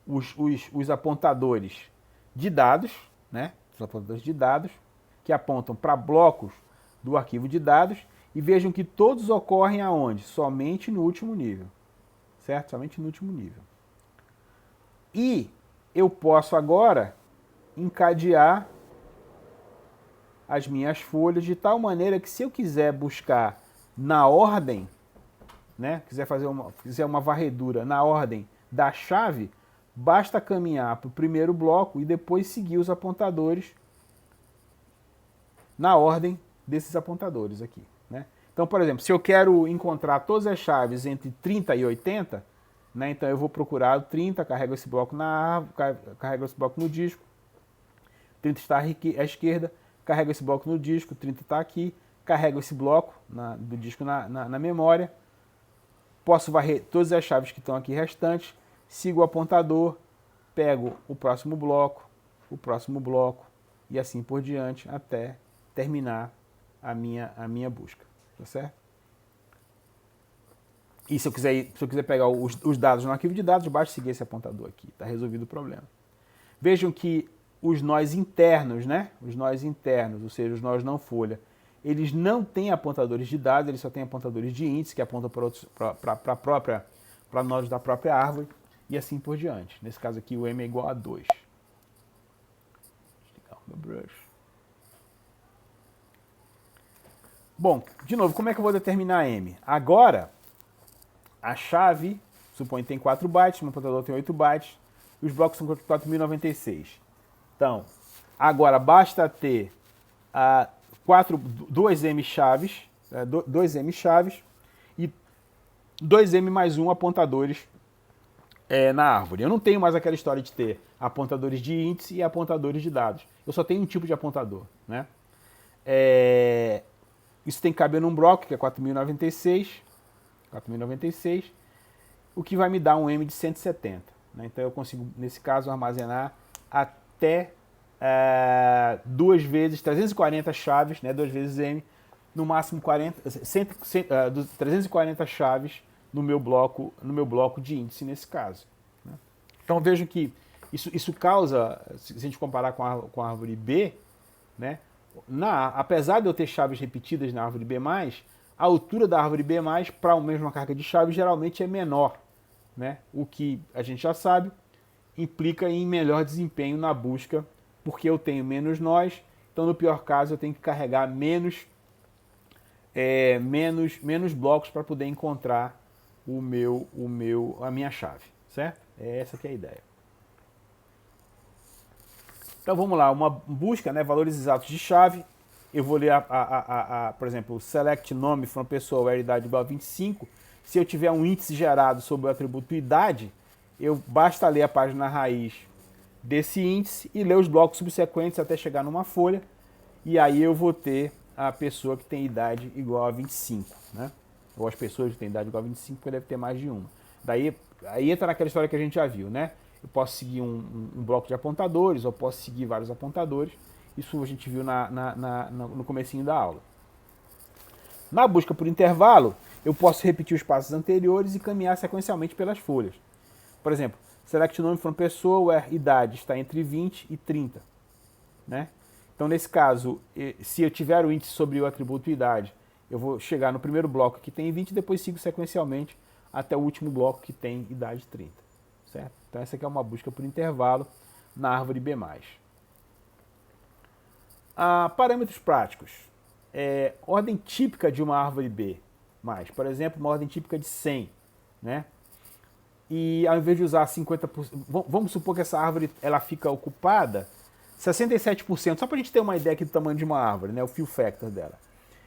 os apontadores de dados, né? Os apontadores de dados que apontam para blocos do arquivo de dados, e vejam que todos ocorrem aonde? Somente no último nível, certo? Somente no último nível. E eu posso agora encadear as minhas folhas de tal maneira que, se eu quiser buscar na ordem, né, fizer uma varredura na ordem da chave, basta caminhar para o primeiro bloco e depois seguir os apontadores na ordem desses apontadores aqui, né? Então, por exemplo, se eu quero encontrar todas as chaves entre 30 e 80, né, então eu vou procurar o 30, carrego esse bloco na árvore, carrego esse bloco no disco, 30 está à esquerda, carrego esse bloco no disco, 30 está aqui, carrego esse bloco do disco na memória, posso varrer todas as chaves que estão aqui restantes, sigo o apontador, pego o próximo bloco e assim por diante até terminar a minha busca, tá certo? E se eu quiser pegar os dados no arquivo de dados, basta seguir esse apontador aqui, está resolvido o problema. Vejam que os nós internos, né? Os nós internos, ou seja, os nós não folha, eles não têm apontadores de dados, eles só têm apontadores de índice que apontam para nós da própria árvore e assim por diante. Nesse caso aqui o M é igual a 2. Deixa eu ligar o meu brush. Bom, de novo, como é que eu vou determinar M? Agora, a chave, suponho que tem 4 bytes, meu apontador tem 8 bytes, e os blocos são 4096. Então, agora basta ter 2M chaves, 2M chaves e 2M mais 1 apontadores na árvore. Eu não tenho mais aquela história de ter apontadores de índice e apontadores de dados. Eu só tenho um tipo de apontador, né? Isso tem que caber num bloco, que é 4096, o que vai me dar um M de 170. Né? Então eu consigo, nesse caso, armazenar até 2 vezes 340 chaves, né? 2 vezes M, no máximo 340 chaves no meu bloco de índice nesse caso. Né? Então vejo que isso causa, se a gente comparar com a árvore B, né? Apesar de eu ter chaves repetidas na árvore B+, a altura da árvore B+, para a mesma carga de chaves, geralmente é menor. Né? O que a gente já sabe implica em melhor desempenho na busca, porque eu tenho menos nós, então no pior caso eu tenho que carregar menos blocos para poder encontrar a minha chave, certo? É essa que é a ideia. Então vamos lá, uma busca, né, valores exatos de chave. Eu vou ler, por exemplo, select nome from pessoa where idade igual a 25. Se eu tiver um índice gerado sobre o atributo idade, basta ler a página raiz desse índice e ler os blocos subsequentes até chegar numa folha. E aí eu vou ter a pessoa que tem idade igual a 25, né? Ou as pessoas que têm idade igual a 25, porque deve ter mais de uma. Aí entra naquela história que a gente já viu, né? Eu posso seguir um bloco de apontadores, ou posso seguir vários apontadores. Isso a gente viu no comecinho da aula. Na busca por intervalo, eu posso repetir os passos anteriores e caminhar sequencialmente pelas folhas. Por exemplo, select nome from pessoa where idade está entre 20 e 30. Né? Então, nesse caso, se eu tiver o índice sobre o atributo idade, eu vou chegar no primeiro bloco que tem 20 e depois sigo sequencialmente até o último bloco que tem idade 30. Certo? Então, essa aqui é uma busca por intervalo na árvore B+. Parâmetros práticos. Ordem típica de uma árvore B+. Por exemplo, uma ordem típica de 100. Né? E ao invés de usar 50%, vamos supor que essa árvore ela fica ocupada 67%, só para a gente ter uma ideia aqui do tamanho de uma árvore, né? O fill factor dela.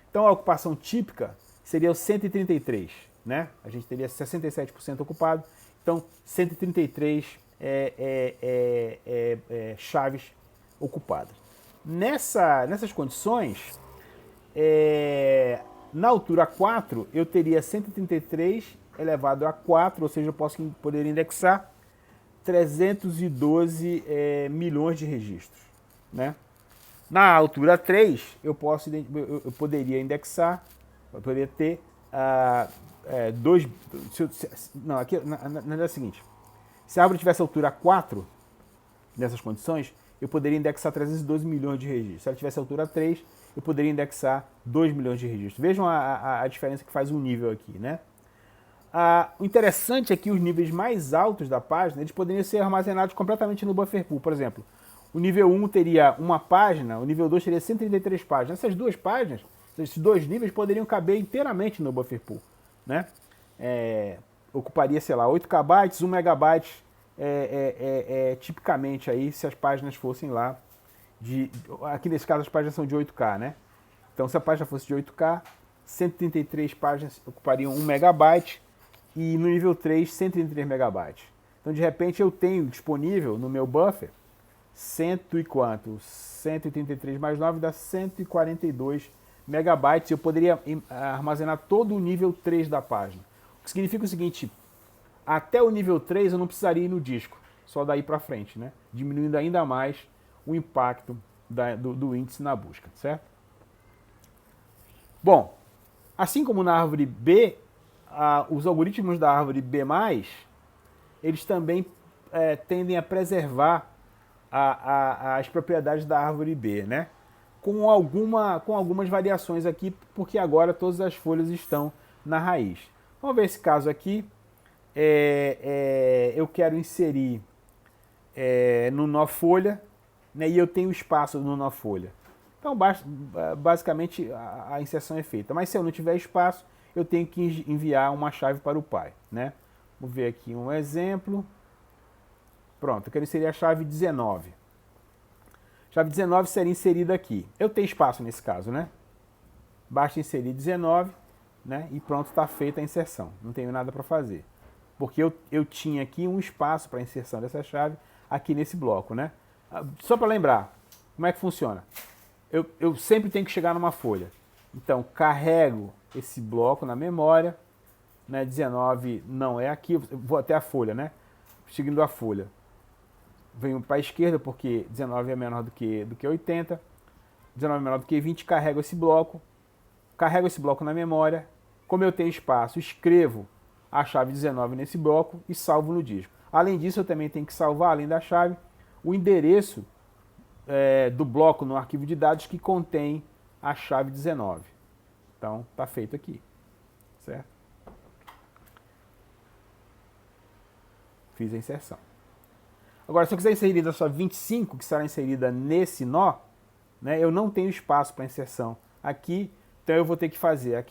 Então a ocupação típica seria o 133, né? A gente teria 67% ocupado, então 133 chaves ocupadas. Nessas condições, na altura 4, eu teria 133 elevado a 4, ou seja, eu poder indexar 312 milhões de registros. Né? Na altura 3, eu poderia indexar, eu poderia ter aqui é o seguinte, se a árvore tivesse altura 4, nessas condições, eu poderia indexar 312 milhões de registros. Se ela tivesse altura 3, eu poderia indexar 2 milhões de registros. Vejam a diferença que faz um nível aqui, né? O interessante é que os níveis mais altos da página, eles poderiam ser armazenados completamente no buffer pool. Por exemplo, o nível 1 teria uma página, o nível 2 teria 133 páginas. Essas duas páginas, esses dois níveis poderiam caber inteiramente no buffer pool. Né? Ocuparia, sei lá, 8 KB, 1 MB, tipicamente aí, se as páginas fossem lá, aqui nesse caso as páginas são de 8K, né? Então se a página fosse de 8K, 133 páginas ocupariam 1 MB, e no nível 3, 133 MB. Então, de repente, eu tenho disponível no meu buffer 133 mais 9 dá 142 MB. Eu poderia armazenar todo o nível 3 da página. O que significa o seguinte, até o nível 3 eu não precisaria ir no disco, só daí para frente, né? Diminuindo ainda mais o impacto do índice na busca, certo? Bom, assim como na árvore B, os algoritmos da árvore B+, eles também tendem a preservar as propriedades da árvore B, né? Com algumas variações aqui, porque agora todas as folhas estão na raiz. Vamos ver esse caso aqui. Eu quero inserir no nó folha, né, e eu tenho espaço no nó folha. Então, basicamente, a inserção é feita. Mas se eu não tiver espaço, eu tenho que enviar uma chave para o pai. Né? Vou ver aqui um exemplo. Pronto, eu quero inserir a chave 19. A chave 19 seria inserida aqui. Eu tenho espaço nesse caso, né? Basta inserir 19, né? E pronto, está feita a inserção. Não tenho nada para fazer. Porque eu tinha aqui um espaço para a inserção dessa chave aqui nesse bloco, né? Só para lembrar, como é que funciona? Eu sempre tenho que chegar numa folha. Então, carrego esse bloco na memória, né? 19 não é aqui, eu vou até a folha, né? Seguindo a folha. Venho para a esquerda, porque 19 é menor do que 80. 19 é menor do que 20, carrego esse bloco. carrego esse bloco na memória, como eu tenho espaço, escrevo a chave 19 nesse bloco e salvo no disco. Além disso, eu também tenho que salvar, além da chave, o endereço do bloco no arquivo de dados que contém a chave 19. Então, está feito aqui, certo? Fiz a inserção. Agora, se eu quiser inserir a chave 25, que será inserida nesse nó, né, eu não tenho espaço para inserção aqui, então eu vou ter que fazer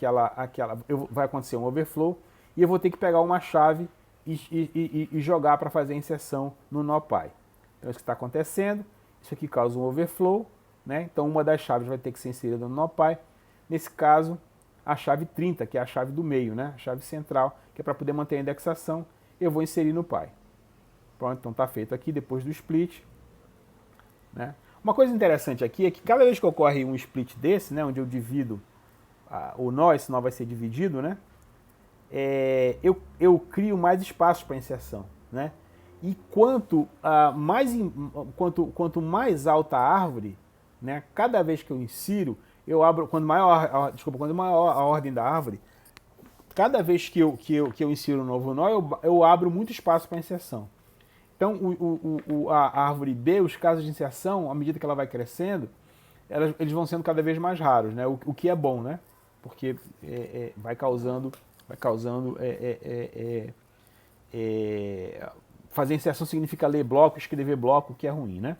vai acontecer um overflow, e eu vou ter que pegar uma chave e jogar para fazer a inserção no nó pai. Então, isso que está acontecendo, isso aqui causa um overflow, né? Então uma das chaves vai ter que ser inserida no nó pai. Nesse caso, a chave 30, que é a chave do meio, né? A chave central, que é para poder manter a indexação, eu vou inserir no pai. Pronto, então está feito aqui depois do split, né? Uma coisa interessante aqui é que cada vez que ocorre um split desse, né, onde eu divido o nó, esse nó vai ser dividido, né? Eu crio mais espaço para inserção, né? E quanto mais alta a árvore, né, cada vez que eu insiro, eu abro, quanto maior a ordem da árvore, cada vez que eu insiro um novo nó, eu abro muito espaço para inserção. Então, a árvore B, os casos de inserção, à medida que ela vai crescendo, eles vão sendo cada vez mais raros, né? O que é bom, né? Porque vai causando fazer inserção significa ler bloco, escrever bloco, o que é ruim, né?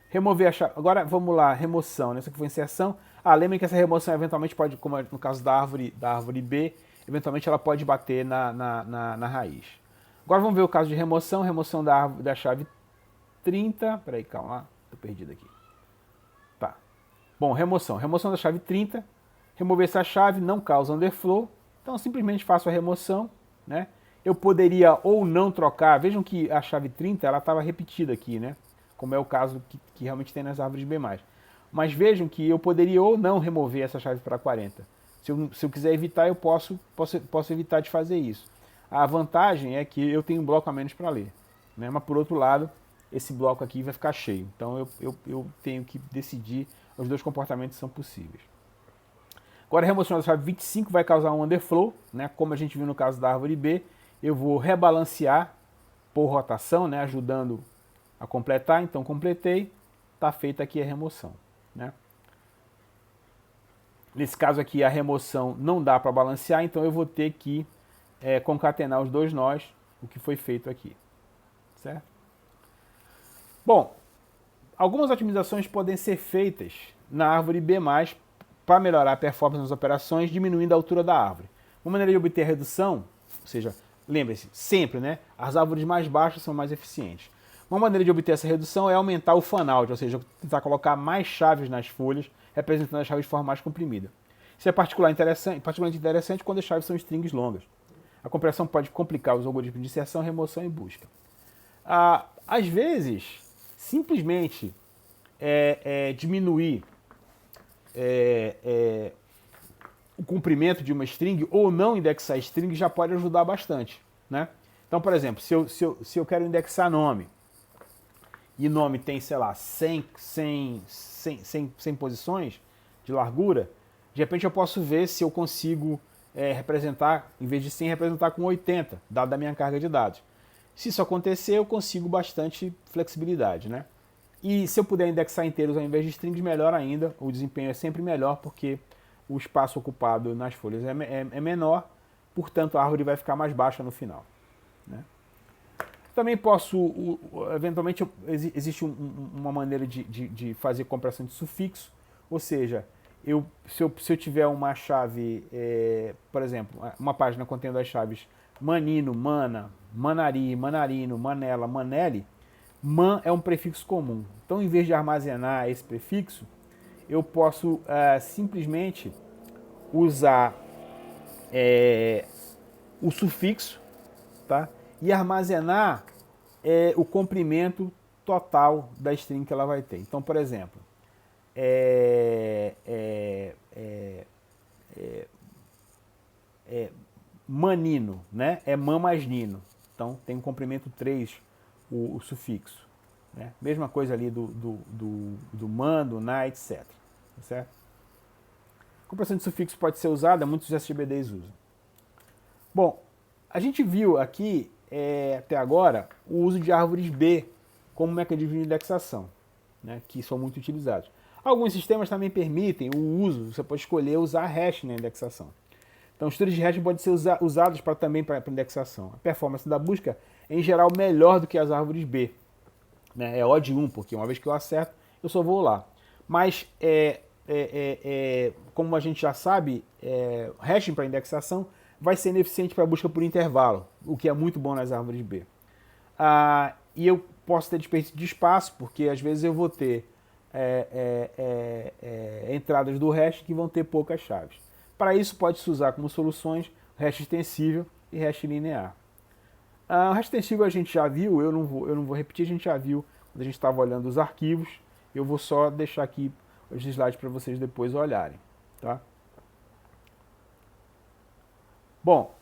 Remover a chave. Agora vamos lá, remoção, né? Essa aqui foi inserção. Lembrem que essa remoção eventualmente pode, como no caso da árvore B, eventualmente ela pode bater na raiz. Agora vamos ver o caso de remoção da chave 30. Peraí, calma lá, tô perdido aqui. Tá. Bom, remoção da chave 30. Remover essa chave não causa underflow, então simplesmente faço a remoção, né? Eu poderia ou não trocar, vejam que a chave 30 ela estava repetida aqui, né? Como é o caso que realmente tem nas árvores B+. Mas vejam que eu poderia ou não remover essa chave para 40. Se eu quiser evitar, eu posso evitar de fazer isso. A vantagem é que eu tenho um bloco a menos para ler, né? Mas por outro lado, esse bloco aqui vai ficar cheio. Então eu tenho que decidir, os dois comportamentos são possíveis. Agora a remoção da chave 25 vai causar um underflow, né? Como a gente viu no caso da árvore B, eu vou rebalancear por rotação, né? Ajudando a completar, então completei, está feita aqui a remoção, né? Nesse caso aqui a remoção não dá para balancear, então eu vou ter que concatenar os dois nós, o que foi feito aqui, certo? Bom, algumas otimizações podem ser feitas na árvore B+, para melhorar a performance das operações, diminuindo a altura da árvore. Uma maneira de obter redução, ou seja, lembre-se, sempre, né, as árvores mais baixas são mais eficientes. Uma maneira de obter essa redução é aumentar o fan-out, ou seja, tentar colocar mais chaves nas folhas, representando as chaves de forma mais comprimida. Isso é particularmente interessante quando as chaves são strings longas. A compressão pode complicar os algoritmos de inserção, remoção e busca. Às vezes, simplesmente diminuir o comprimento de uma string ou não indexar string já pode ajudar bastante, né? Então, por exemplo, se eu quero indexar nome e nome tem, sei lá, 100 posições de largura, de repente eu posso ver se eu consigo representar, em vez de 100, representar com 80, dado a minha carga de dados. Se isso acontecer, eu consigo bastante flexibilidade, né? E se eu puder indexar inteiros ao invés de strings, melhor ainda. O desempenho é sempre melhor porque o espaço ocupado nas folhas é menor, portanto a árvore vai ficar mais baixa no final, né? Também posso, eventualmente, existe uma maneira de fazer compressão de sufixo, ou seja, se eu tiver uma chave, por exemplo, uma página contendo as chaves manino, mana, manari, manarino, manela, manele, man é um prefixo comum. Então, em vez de armazenar esse prefixo, eu posso simplesmente usar o sufixo, tá? E armazenar o comprimento total da string que ela vai ter. Então, por exemplo, manino, né? É man mais nino. Então, tem um comprimento 3, o sufixo, né? Mesma coisa ali do man, do na, etc. Tá certo? Compressão de sufixo pode ser usada, muitos SGBDs usam. Bom, a gente viu aqui, até agora, o uso de árvores B como mecanismo de indexação, né, que são muito utilizados. Alguns sistemas também permitem o uso, você pode escolher usar hash na indexação. Então, os trees de hash podem ser usados também para indexação. A performance da busca é, em geral, melhor do que as árvores B. Né? É O de 1, porque uma vez que eu acerto, eu só vou lá. Mas, como a gente já sabe, hashing para indexação vai ser ineficiente para busca por intervalo, o que é muito bom nas árvores B. E eu posso ter desperdício de espaço, porque às vezes eu vou ter entradas do hash que vão ter poucas chaves. Para isso pode-se usar como soluções hash extensível e hash linear. O hash extensível a gente já viu, eu não vou repetir, a gente já viu quando a gente estava olhando os arquivos. Eu vou só deixar aqui os slides para vocês depois olharem. Tá? Bom,